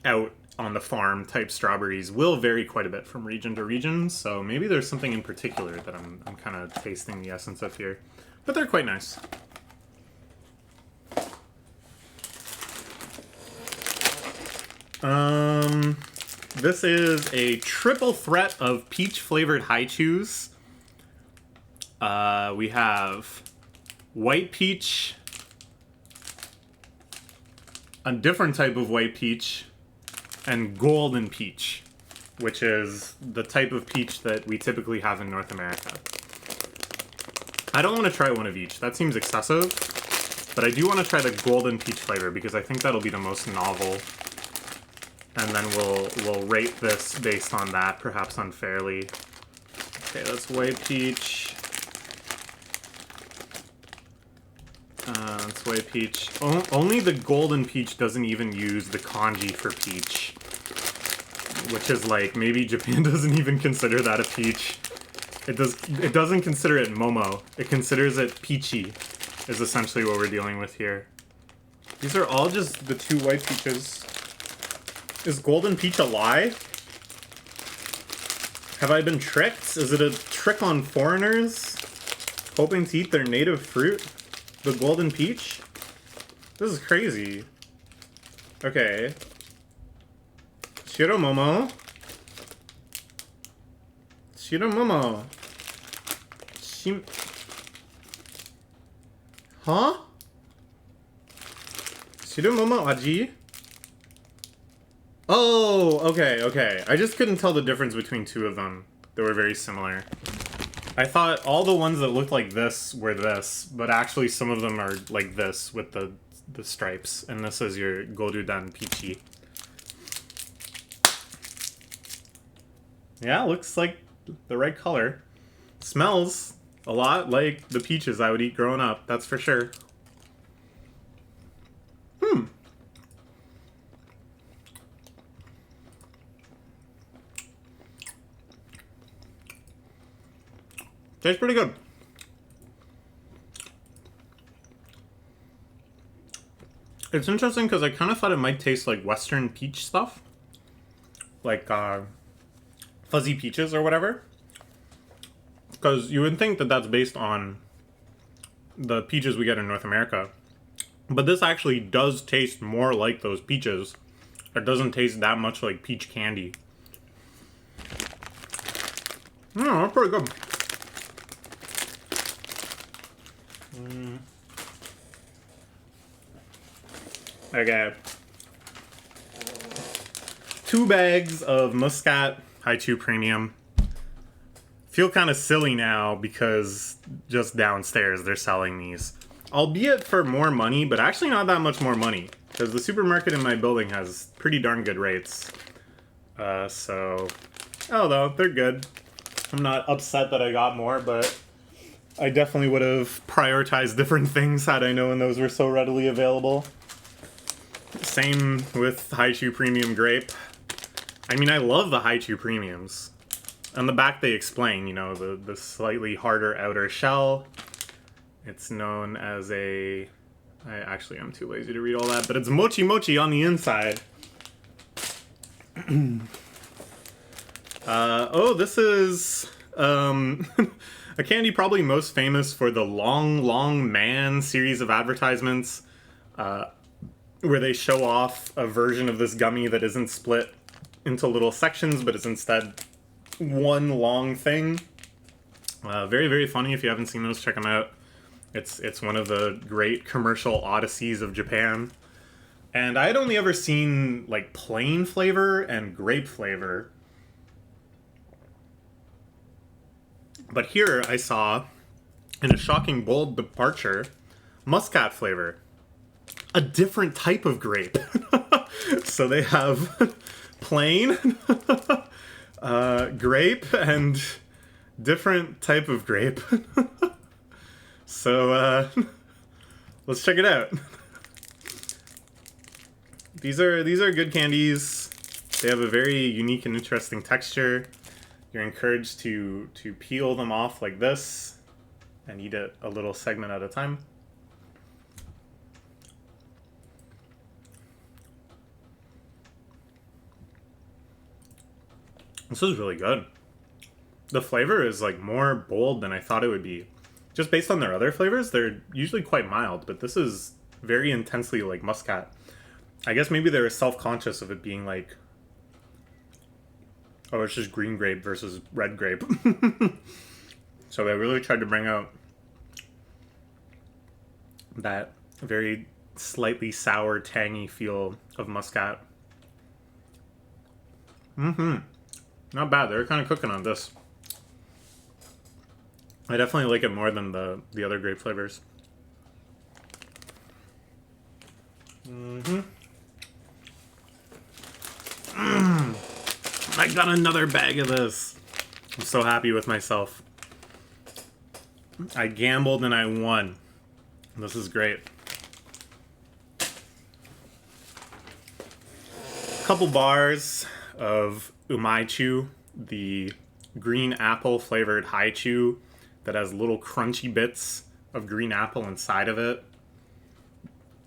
out on the farm type strawberries will vary quite a bit from region to region, so maybe there's something in particular that I'm kind of tasting the essence of here. But they're quite nice. This is a triple threat of peach flavored Hi-Chews. We have white peach, a different type of white peach, and golden peach, which is the type of peach that we typically have in North America. I don't want to try one of each. That seems excessive, but I do want to try the golden peach flavor because I think that'll be the most novel. And then we'll rate this based on that, perhaps unfairly. Okay, that's white peach. That's white peach. Only the golden peach doesn't even use the kanji for peach. Which is like, maybe Japan doesn't even consider that a peach. It doesn't consider it momo. It considers it peachy, is essentially what we're dealing with here. These are all just the two white peaches. Is golden peach a lie? Have I been tricked? Is it a trick on foreigners? Hoping to eat their native fruit? The golden peach? This is crazy. Okay. Shiromomo. Shiromomo. Huh? Shiromomo aji? Oh, okay, okay. I just couldn't tell the difference between two of them. They were very similar. I thought all the ones that looked like this were this, but actually some of them are like this with the stripes, and this is your Gorudan Peachy. Yeah, looks like the right color. Smells a lot like the peaches I would eat growing up, that's for sure. Tastes pretty good. It's interesting because I kind of thought it might taste like Western peach stuff. Like fuzzy peaches or whatever. Because you would think that that's based on the peaches we get in North America. But this actually does taste more like those peaches. It doesn't taste that much like peach candy. Yeah, that's pretty good. Okay. 2 bags of Muscat Hi-Chew Premium. Feel kind of silly now because just downstairs they're selling these. Albeit for more money, but actually not that much more money. Because the supermarket in my building has pretty darn good rates. So... oh, though, they're good. I'm not upset that I got more, but I definitely would have prioritized different things had I known those were so readily available. Same with Hi-Chew Premium Grape. I mean, I love the Hi-Chew Premiums. On the back they explain, you know, the slightly harder outer shell. It's known as a... I'm too lazy to read all that, but it's mochi mochi on the inside. Oh, this is... a candy probably most famous for the Long Long Man series of advertisements, where they show off a version of this gummy that isn't split into little sections, but is instead one long thing. Very, very funny. If you haven't seen those, check them out. It's one of the great commercial odysseys of Japan. And I had only ever seen, like, plain flavor and grape flavor. But here I saw, in a shocking bold departure, Muscat flavor. A different type of grape. So they have plain grape and different type of grape. So let's check it out. These are good candies. They have a very unique and interesting texture. You're encouraged to peel them off like this and eat it a little segment at a time. This is really good. The flavor is like more bold than I thought it would be. Just based on their other flavors, they're usually quite mild, but this is very intensely like Muscat. I guess maybe they were self-conscious of it being like, oh, it's just green grape versus red grape. So they really tried to bring out that very slightly sour, tangy feel of Muscat. Not bad. They're kind of cooking on this. I definitely like it more than the other grape flavors. I got another bag of this. I'm so happy with myself. I gambled and I won. This is great. Couple bars of Umaichu, the green apple flavored Hi-Chew that has little crunchy bits of green apple inside of it.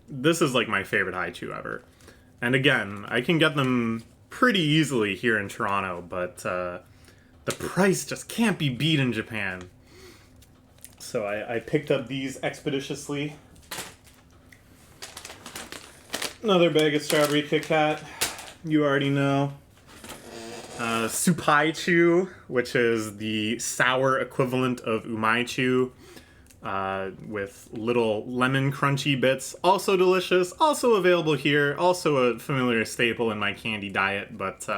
This is like my favorite Hi-Chew ever. And again, I can get them pretty easily here in Toronto, but the price just can't be beat in Japan. So I picked up these expeditiously Another bag of strawberry Kit Kat. You already know. Supaichu, which is the sour equivalent of Umaichu, with little lemon crunchy bits. Also delicious. Also available here. Also a familiar staple in my candy diet, but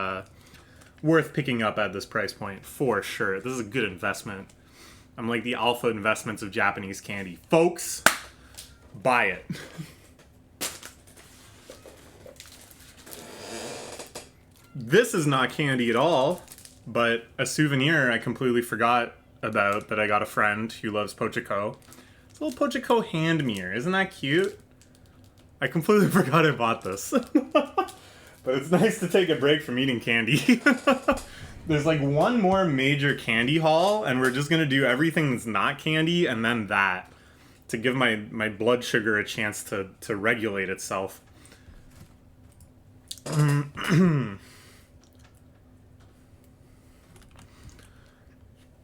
worth picking up at this price point for sure. This is a good investment. I'm like the alpha investments of Japanese candy. Folks, buy it. This is not candy at all, but a souvenir I completely forgot about that I got a friend who loves Pochiko. It's a little Pochiko hand mirror. Isn't that cute? I completely forgot I bought this. But it's nice to take a break from eating candy. There's like one more major candy haul, and we're just going to do everything that's not candy and then that to give my blood sugar a chance to regulate itself.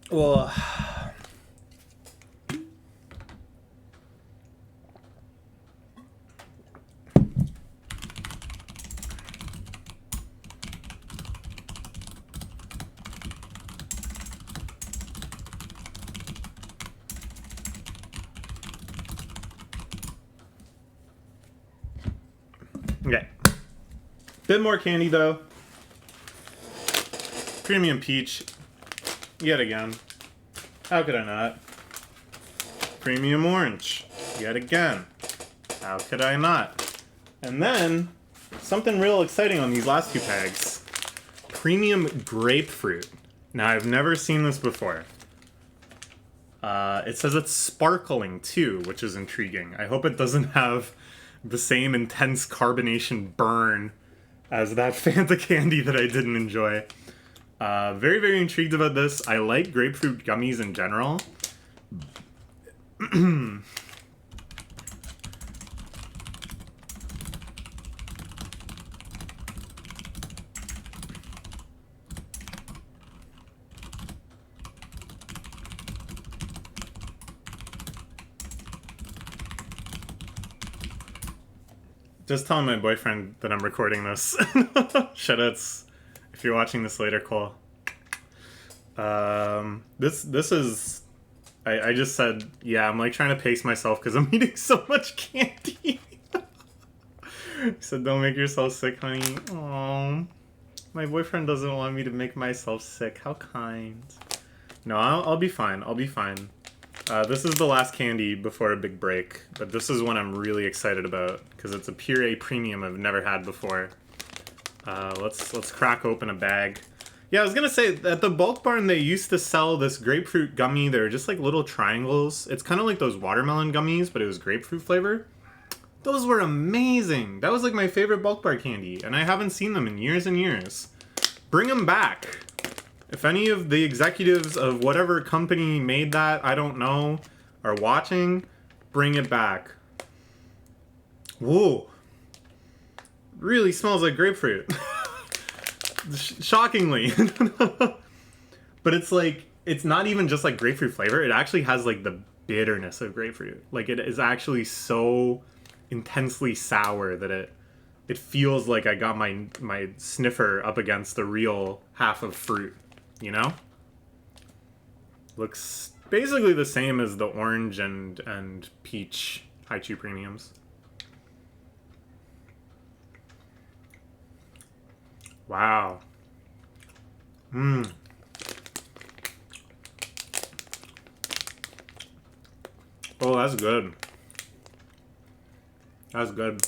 Well, okay. Bit more candy though. Premium peach. Yet again. How could I not? Premium orange. Yet again. How could I not? And then, something real exciting on these last two pegs. Premium grapefruit. Now, I've never seen this before. It says it's sparkling too, which is intriguing. I hope it doesn't have the same intense carbonation burn as that Fanta candy that I didn't enjoy. Very, very intrigued about this. I like grapefruit gummies in general. Just telling my boyfriend that I'm recording this. Shoutouts if you're watching this later, Cole. This is... I just said, yeah, I'm like trying to pace myself because I'm eating so much candy. He said, don't make yourself sick, honey. Aww. My boyfriend doesn't want me to make myself sick. How kind. No, I'll be fine. I'll be fine. This is the last candy before a big break, but this is one I'm really excited about because it's a puree premium I've never had before. Let's crack open a bag. Yeah, I was gonna say, at the Bulk Barn they used to sell this grapefruit gummy. They're just like little triangles. It's kind of like those watermelon gummies, but it was grapefruit flavor. Those were amazing. That was like my favorite Bulk Bar candy, and I haven't seen them in years and years. Bring them back. If any of the executives of whatever company made that, I don't know, are watching, bring it back. Whoa. Really smells like grapefruit. Shockingly. But it's like, it's not even just like grapefruit flavor. It actually has like the bitterness of grapefruit. Like it is actually so intensely sour that it feels like I got my sniffer up against the real half of fruit, you know? Looks basically the same as the orange and peach Hi-Chew premiums. Wow. Mmm. Oh, that's good. That's good.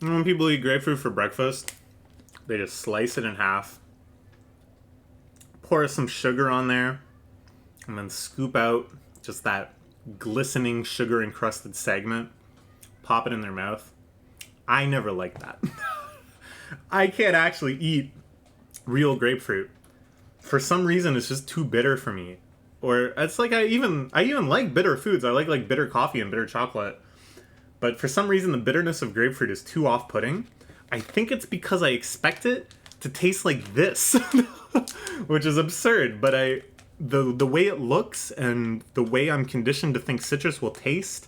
You know, when people eat grapefruit for breakfast, they just slice it in half, pour some sugar on there, and then scoop out just that glistening sugar-encrusted segment, pop it in their mouth. I never liked that. I can't actually eat real grapefruit. For some reason, it's just too bitter for me. Or it's like I even like bitter foods. I like bitter coffee and bitter chocolate. But for some reason, the bitterness of grapefruit is too off-putting. I think it's because I expect it to taste like this, which is absurd. But the way it looks and the way I'm conditioned to think citrus will taste,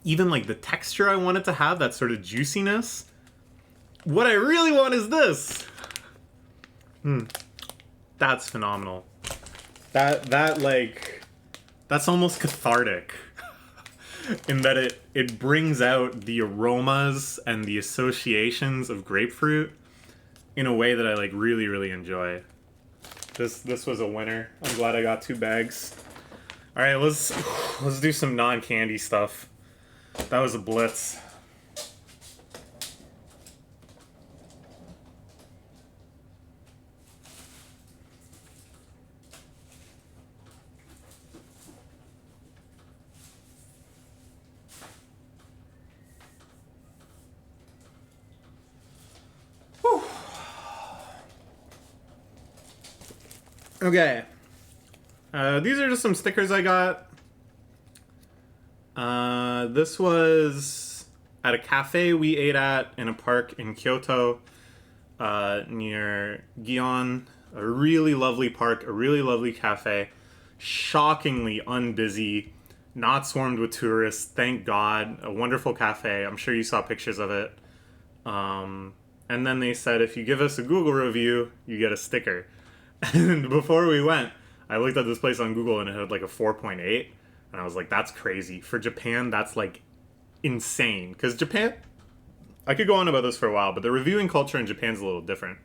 even like the texture I want it to have, that sort of juiciness. What I really want is this. That's phenomenal. That like, that's almost cathartic in that it brings out the aromas and the associations of grapefruit in a way that I like really, really enjoy. This was a winner. I'm glad I got 2 bags. All right, let's do some non-candy stuff. That was a blitz. Whew. Okay. These are just some stickers I got. This was at a cafe we ate at in a park in Kyoto, near Gion. A really lovely park, a really lovely cafe. Shockingly unbusy, not swarmed with tourists, thank God. A wonderful cafe. I'm sure you saw pictures of it. And then they said, if you give us a Google review, you get a sticker. And before we went, I looked at this place on Google and it had like a 4.8. And I was like, that's crazy. For Japan, that's like insane. Because Japan, I could go on about this for a while, but the reviewing culture in Japan's a little different.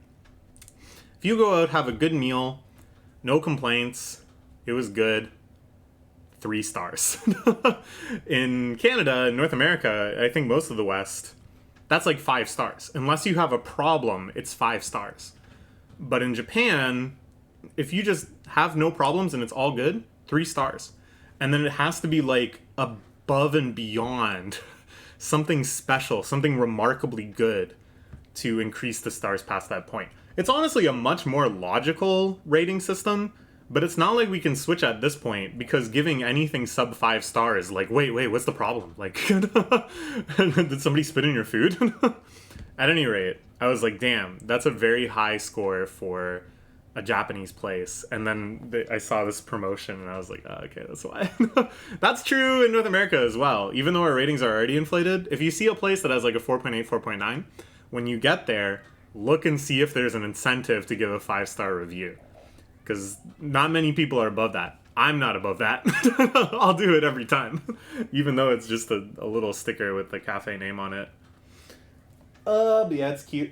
If you go out, have a good meal, no complaints, it was good, 3 stars. In Canada, North America, I think most of the West, that's like 5 stars. Unless you have a problem, it's 5 stars. But in Japan, if you just have no problems and it's all good, 3 stars. And then it has to be like above and beyond something special, something remarkably good to increase the stars past that point. It's honestly a much more logical rating system, but it's not like we can switch at this point, because giving anything sub 5 stars, like, wait, what's the problem? Like, did somebody spit in your food? At any rate, I was like, damn, that's a very high score for a Japanese place. And then I saw this promotion and I was like, oh, okay, that's why. That's true in North America as well. Even though our ratings are already inflated, if you see a place that has like a 4.8, 4.9, when you get there, look and see if there's an incentive to give a 5-star review. Because not many people are above that. I'm not above that. I'll do it every time. Even though it's just a little sticker with the cafe name on it. But yeah, it's cute.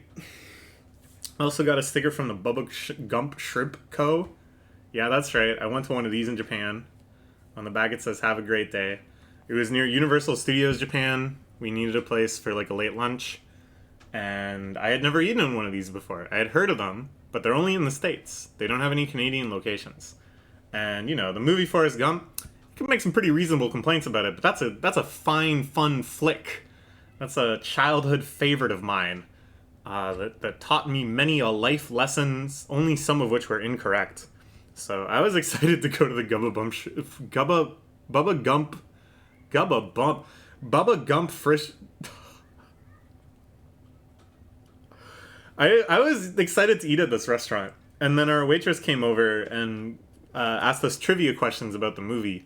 I also got a sticker from the Bubba Gump Shrimp Co. Yeah, that's right. I went to one of these in Japan. On the back it says, have a great day. It was near Universal Studios Japan. We needed a place for like a late lunch. And I had never eaten in one of these before. I had heard of them, but they're only in the States. They don't have any Canadian locations. And, you know, the movie Forrest Gump, you can make some pretty reasonable complaints about it, but that's a fine, fun flick. That's a childhood favorite of mine. That taught me many a life lessons, only some of which were incorrect. So I was excited to go to the Bubba Gump Frisch. I was excited to eat at this restaurant, and then our waitress came over and asked us trivia questions about the movie,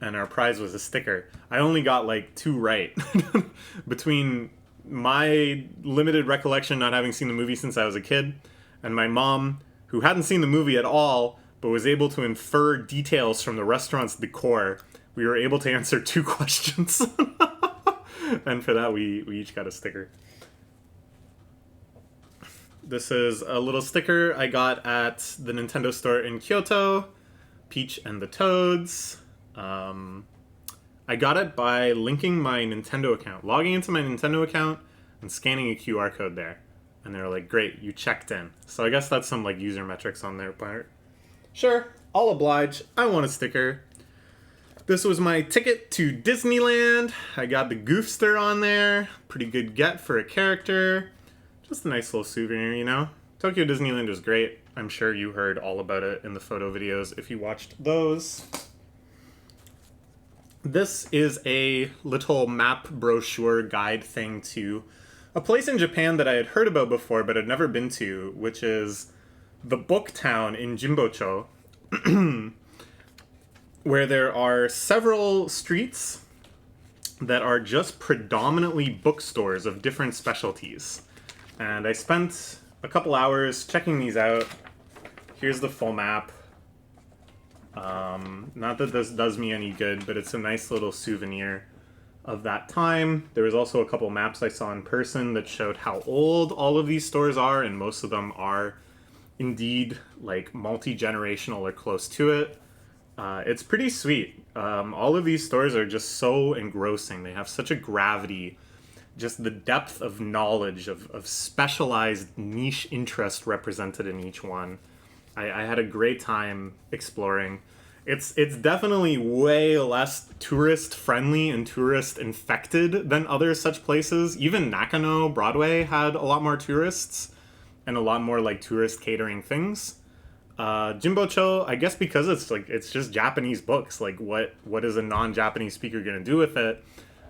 and our prize was a sticker. I only got like 2 right. Between my limited recollection, not having seen the movie since I was a kid, and my mom, who hadn't seen the movie at all, but was able to infer details from the restaurant's decor, we were able to answer 2 questions. And for that, we each got a sticker. This is a little sticker I got at the Nintendo store in Kyoto. Peach and the Toads. I got it by linking my Nintendo account, logging into my Nintendo account and scanning a QR code there. And they were like, great, you checked in. So I guess that's some like user metrics on their part. Sure, I'll oblige. I want a sticker. This was my ticket to Disneyland. I got the Goofster on there. Pretty good get for a character. Just a nice little souvenir, you know? Tokyo Disneyland was great. I'm sure you heard all about it in the photo videos if you watched those. This is a little map brochure guide thing to a place in Japan that I had heard about before but had never been to, which is the Book Town in Jimbocho, where there are several streets that are just predominantly bookstores of different specialties. And I spent a couple hours checking these out. Here's the full map. Not that this does me any good, but it's a nice little souvenir of that time. There was also a couple maps I saw in person that showed how old all of these stores are, and most of them are indeed like multi-generational or close to it. It's pretty sweet. All of these stores are just so engrossing. They have such a gravity, just the depth of knowledge of specialized niche interest represented in each one. I had a great time exploring. It's definitely way less tourist friendly and tourist infected than other such places. Even Nakano Broadway had a lot more tourists and a lot more like tourist catering things. Jimbocho, I guess because it's just Japanese books. Like what is a non-Japanese speaker gonna do with it?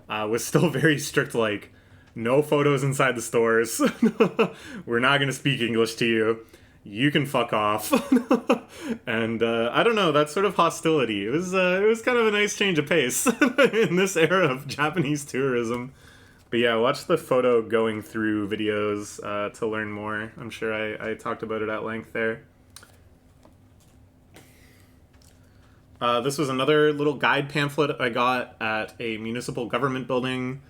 Was still very strict. Like no photos inside the stores. We're not gonna speak English to you. You can fuck off. And I don't know, that sort of hostility. It was kind of a nice change of pace in this era of Japanese tourism. But yeah, watch the photo going through videos to learn more. I'm sure I talked about it at length there. This was another little guide pamphlet I got at a municipal government building.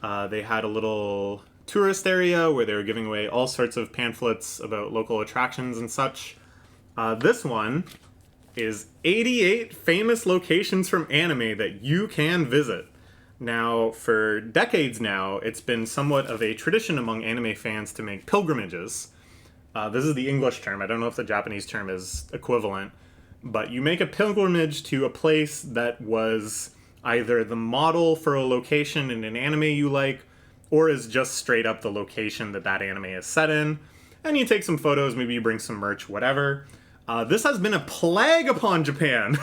They had a little tourist area where they were giving away all sorts of pamphlets about local attractions and such. This one is 88 famous locations from anime that you can visit. Now, for decades now, it's been somewhat of a tradition among anime fans to make pilgrimages. This is the English term. I don't know if the Japanese term is equivalent. But you make a pilgrimage to a place that was either the model for a location in an anime you like, or is just straight up the location that anime is set in. And you take some photos, maybe you bring some merch, whatever. This has been a plague upon Japan.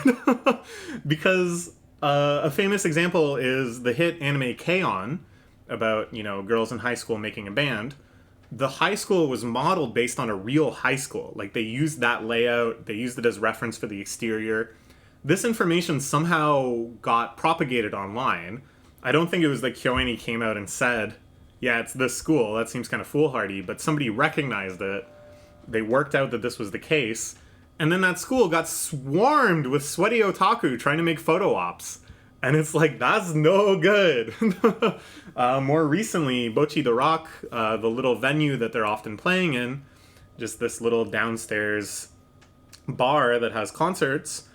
Because a famous example is the hit anime K-On! About, girls in high school making a band. The high school was modeled based on a real high school. Like, they used that layout, they used it as reference for the exterior. This information somehow got propagated online. I don't think it was that KyoAni came out and said, yeah, it's this school. That seems kind of foolhardy, but somebody recognized it. They worked out that this was the case. And then that school got swarmed with sweaty otaku trying to make photo ops. And it's like, that's no good. More recently, Bocchi the Rock, the little venue that they're often playing in, just this little downstairs bar that has concerts,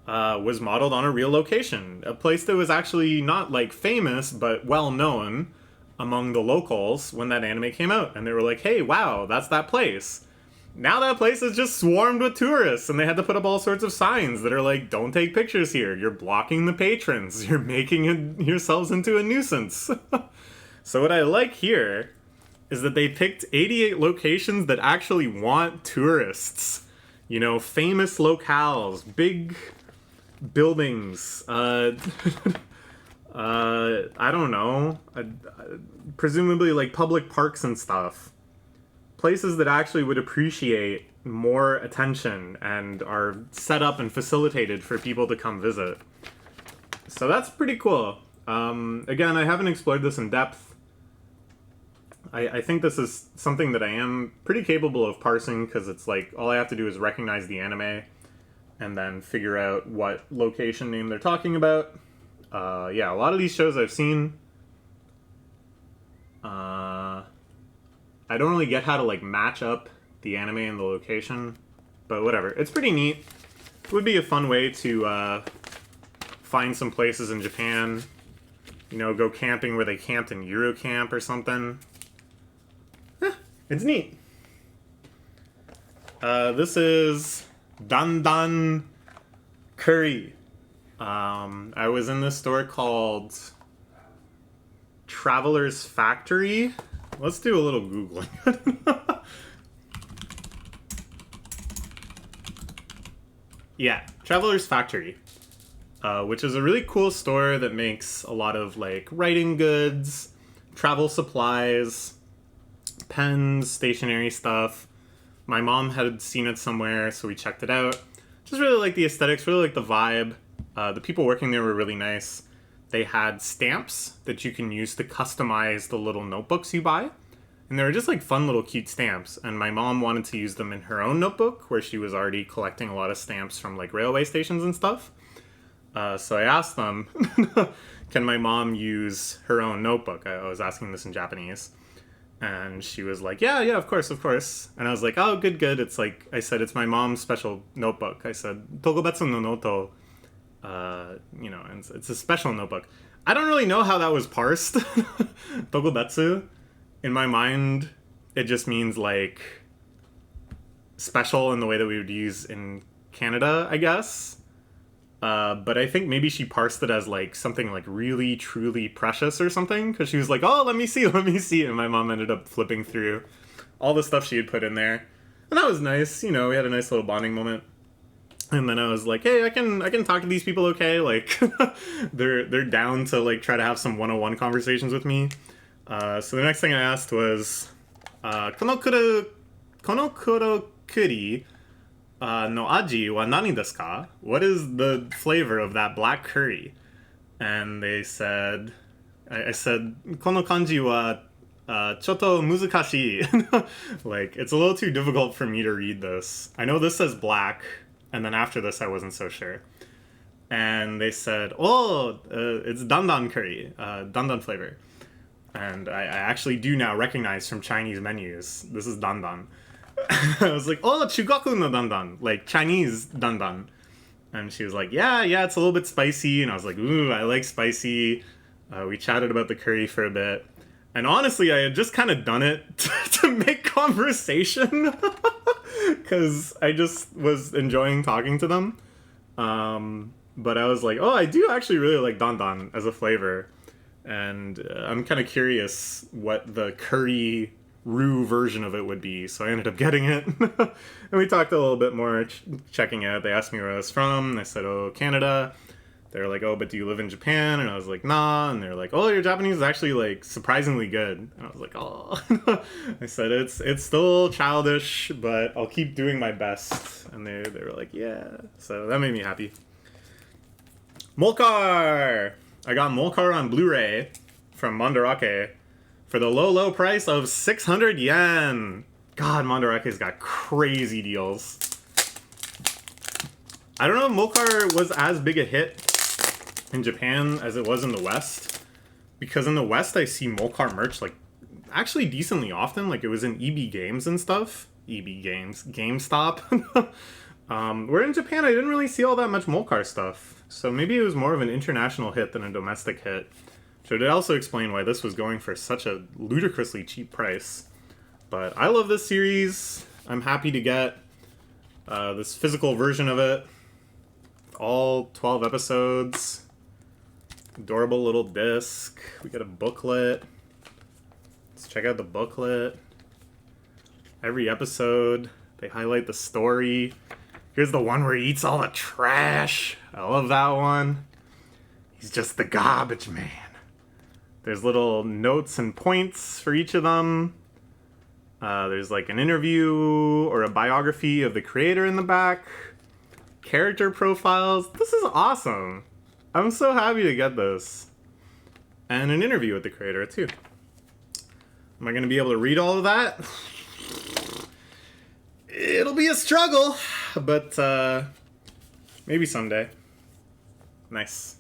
was modeled on a real location. A place that was actually not, like, famous, but well-known among the locals when that anime came out. And they were like, hey, wow, that's that place. Now that place is just swarmed with tourists, and they had to put up all sorts of signs that are like, don't take pictures here, you're blocking the patrons, you're making yourselves into a nuisance. So what I like here is that they picked 88 locations that actually want tourists. Famous locales, big buildings, I don't know, presumably like public parks and stuff. Places that actually would appreciate more attention and are set up and facilitated for people to come visit. So that's pretty cool. Again, I haven't explored this in depth. I think this is something that I am pretty capable of parsing, because it's like, all I have to do is recognize the anime and then figure out what location name they're talking about. Yeah, a lot of these shows I've seen. I don't really get how to like match up the anime and the location, but whatever. It's pretty neat. It would be a fun way to find some places in Japan. Go camping where they camped in Eurocamp or something. It's neat. This is Dandan Curry. I was in this store called Traveler's Factory. Let's do a little Googling. Yeah, Traveler's Factory, which is a really cool store that makes a lot of like writing goods, travel supplies, pens, stationery stuff. My mom had seen it somewhere, so we checked it out. Just really like the aesthetics, really like the vibe. The people working there were really nice. they had stamps that you can use to customize the little notebooks you buy. And they were just like fun little cute stamps. And my mom wanted to use them in her own notebook, where she was already collecting a lot of stamps from like railway stations and stuff. So I asked them, can my mom use her own notebook? I was asking this in Japanese. And she was like, yeah, of course. And I was like, oh, good. It's like, I said, it's my mom's special notebook. I said, Togobetsu no noto, and it's a special notebook. I don't really know how that was parsed. Togobetsu. In my mind, it just means like special in the way that we would use in Canada, I guess. But I think maybe she parsed it as like something like really, truly precious or something. Because she was like, oh, let me see. And my mom ended up flipping through all the stuff she had put in there. And that was nice. We had a nice little bonding moment. And then I was like, hey, I can talk to these people, okay? Like, they're down to like try to have some one-on-one conversations with me. So the next thing I asked was, kono kuro kuri no aji wa nani desu ka? What is the flavor of that black curry? And they said, I said, kono kanji wa choto muzukashii. Like, it's a little too difficult for me to read this. I know this says black, and then after this I wasn't so sure. And they said, it's dandan curry, dandan flavor. And I actually do now recognize from Chinese menus, this is dandan. I was like, chugaku no dandan, like Chinese dandan. And she was like, yeah, it's a little bit spicy. And I was like, ooh, I like spicy. We chatted about the curry for a bit. And honestly, I had just kind of done it to make conversation. Because I just was enjoying talking to them. But I was like, I do actually really like dandan as a flavor. And I'm kind of curious what the curry roux version of it would be, so I ended up getting it. And we talked a little bit more, checking it. They asked me where I was from, and I said, Canada. They were like, but do you live in Japan? And I was like, nah. And they're like, your Japanese is actually like surprisingly good. And I was like, I said, it's still childish, but I'll keep doing my best. And they were like, yeah. So that made me happy. Molcar! I got Molcar on Blu-ray from Mandarake for the low price of 600 yen. God, Mandarake's got crazy deals. I don't know if Molcar was as big a hit in Japan as it was in the West. Because in the West, I see Molcar merch like actually decently often. Like it was in EB Games and stuff. EB Games. GameStop. Where in Japan, I didn't really see all that much Molcar stuff. So maybe it was more of an international hit than a domestic hit. Should it also explain why this was going for such a ludicrously cheap price. But I love this series. I'm happy to get this physical version of it. All 12 episodes. Adorable little disc. We got a booklet. Let's check out the booklet. Every episode, they highlight the story. Here's the one where he eats all the trash. I love that one. He's just the garbage man. There's little notes and points for each of them. There's like an interview or a biography of the creator in the back. Character profiles. This is awesome. I'm so happy to get this. And an interview with the creator too. Am I going to be able to read all of that? It'll be a struggle, but maybe someday. Nice.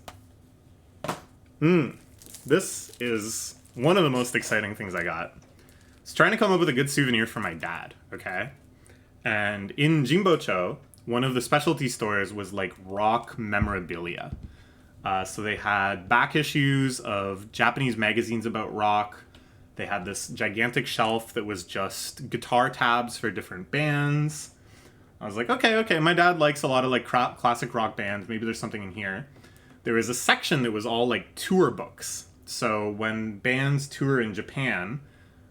This is one of the most exciting things I got. I was trying to come up with a good souvenir for my dad, okay? And in Jimbocho, one of the specialty stores was like rock memorabilia. So they had back issues of Japanese magazines about rock. They had this gigantic shelf that was just guitar tabs for different bands. I was like, okay, my dad likes a lot of like classic rock bands. Maybe there's something in here. There was a section that was all like tour books. So when bands tour in Japan,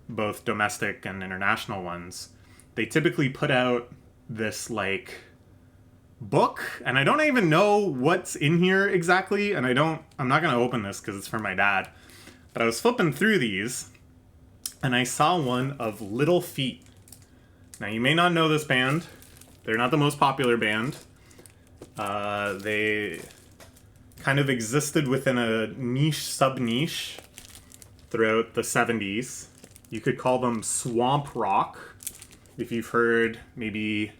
both domestic and international ones, they typically put out this like book, and I don't even know what's in here exactly, and I'm not gonna open this because it's for my dad, but I was flipping through these, and I saw one of Little Feat. Now, you may not know this band. They're not the most popular band. They kind of existed within a niche sub-niche throughout the 70s. You could call them swamp rock. If you've heard, maybe...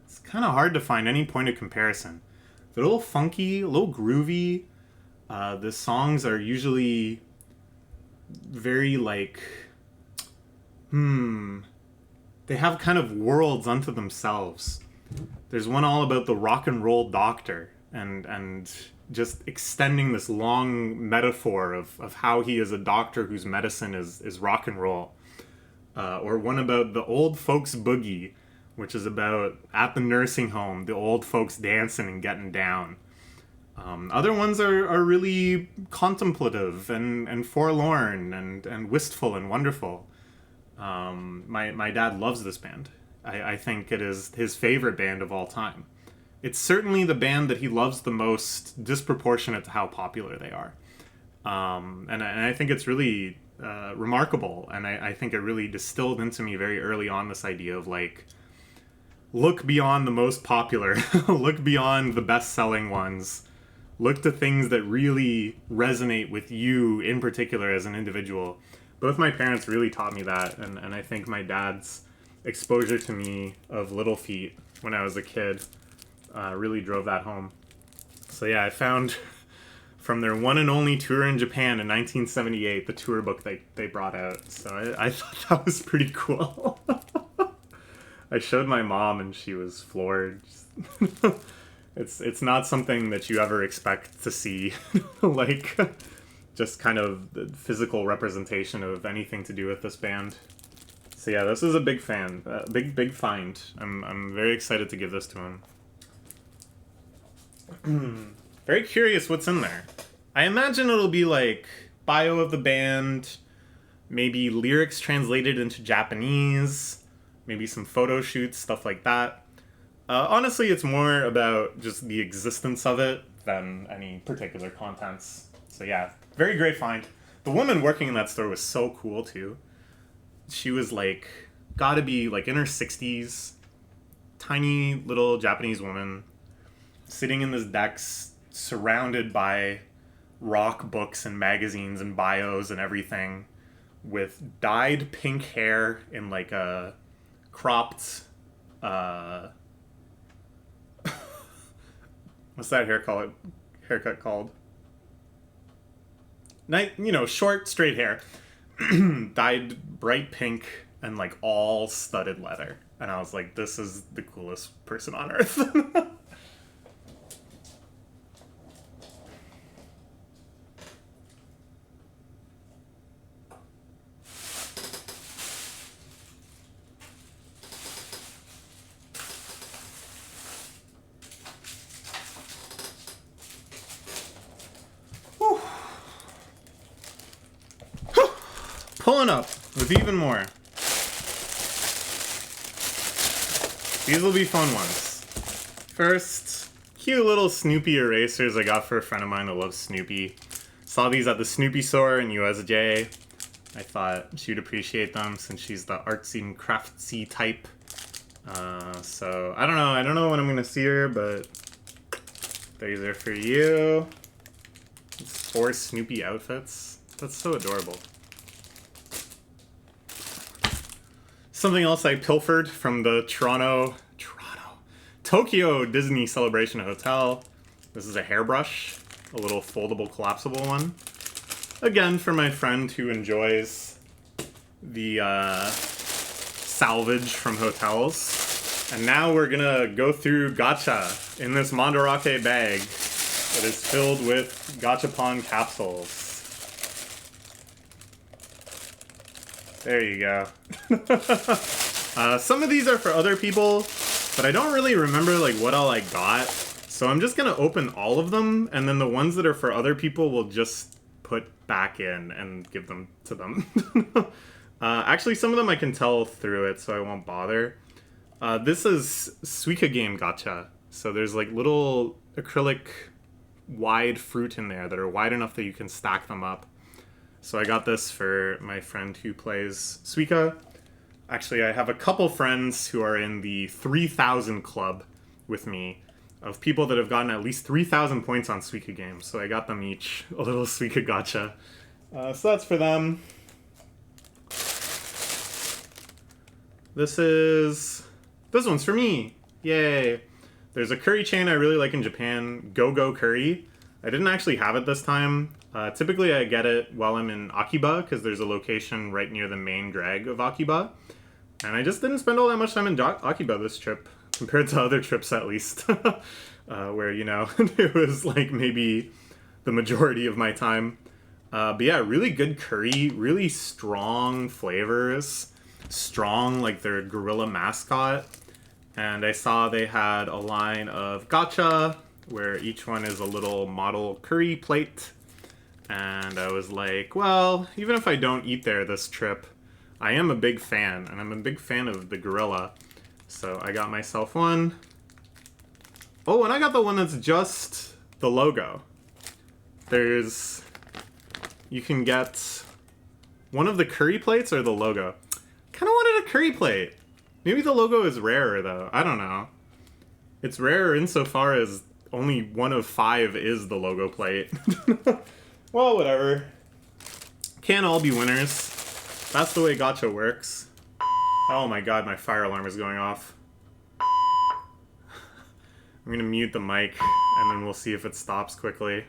It's kind of hard to find any point of comparison. They're a little funky, a little groovy. The songs are usually very, like... They have kind of worlds unto themselves. There's one all about the rock and roll doctor and just extending this long metaphor of how he is a doctor whose medicine is rock and roll. Or one about the old folks boogie, which is about at the nursing home, the old folks dancing and getting down. Other ones are really contemplative and forlorn and wistful and wonderful. My dad loves this band. I think it is his favorite band of all time. It's certainly the band that he loves the most, disproportionate to how popular they are. And I think it's really remarkable, and I think it really distilled into me very early on this idea of, like, look beyond the most popular, look beyond the best-selling ones, look to things that really resonate with you in particular as an individual. Both my parents really taught me that, and I think my dad's exposure to me of Little Feat when I was a kid really drove that home. So yeah, I found from their one and only tour in Japan in 1978, the tour book they brought out. So I thought that was pretty cool. I showed my mom and she was floored. It's not something that you ever expect to see, like just kind of the physical representation of anything to do with this band. So yeah, this is a big fan, big find. I'm very excited to give this to him. Very curious what's in there. I imagine it'll be like bio of the band, maybe lyrics translated into Japanese, maybe some photo shoots, stuff like that. Honestly, it's more about just the existence of it than any particular contents. So yeah, very great find. The woman working in that store was so cool too. She was like, gotta be like in her 60s, tiny little Japanese woman, sitting in this desk, surrounded by rock books and magazines and bios and everything, with dyed pink hair in like a cropped, what's that haircut called? Short, straight hair, dyed bright pink and like all studded leather. And I was like, this is the coolest person on earth. Pulling up with even more. These will be fun ones. First, cute little Snoopy erasers I got for a friend of mine that loves Snoopy. Saw these at the Snoopy store in USJ. I thought she'd appreciate them since she's the artsy and craftsy type. So I don't know when I'm gonna see her, but these are for you. It's 4 Snoopy outfits. That's so adorable. Something else I pilfered from the Tokyo Disney Celebration Hotel. This is a hairbrush, a little foldable, collapsible one. Again, for my friend who enjoys the salvage from hotels. And now we're gonna go through gacha in this Mandarake bag that is filled with gachapon capsules. There you go. Some of these are for other people, but I don't really remember like what all I got. So I'm just gonna open all of them, and then the ones that are for other people will just put back in and give them to them. Actually, some of them I can tell through it, so I won't bother. This is Suika Game Gacha. So there's like little acrylic wide fruit in there that are wide enough that you can stack them up. So I got this for my friend who plays Suika. Actually, I have a couple friends who are in the 3000 club with me. of people that have gotten at least 3,000 points on Suika games. So I got them each a little Suika gacha. So that's for them. This one's for me. Yay. There's a curry chain I really like in Japan, Go Go Curry. I didn't actually have it this time. Typically I get it while I'm in Akiba, because there's a location right near the main drag of Akiba. And I just didn't spend all that much time in Akiba this trip, compared to other trips at least. Where, you know, it was like maybe the majority of my time. But yeah, really good curry, really strong flavors. Strong, like their gorilla mascot. And I saw they had a line of gacha, where each one is a little model curry plate. And I was like, well, even if I don't eat there this trip, I am a big fan, and I'm a big fan of the gorilla. So I got myself one. Oh, and I got the one that's just the logo. You can get one of the curry plates or the logo. Kind of wanted a curry plate. Maybe the logo is rarer, though. I don't know. It's rarer insofar as only one of 5 is the logo plate. Well, whatever. Can't all be winners. That's the way gacha works. Oh my god, my fire alarm is going off. I'm gonna mute the mic, and then we'll see if it stops quickly.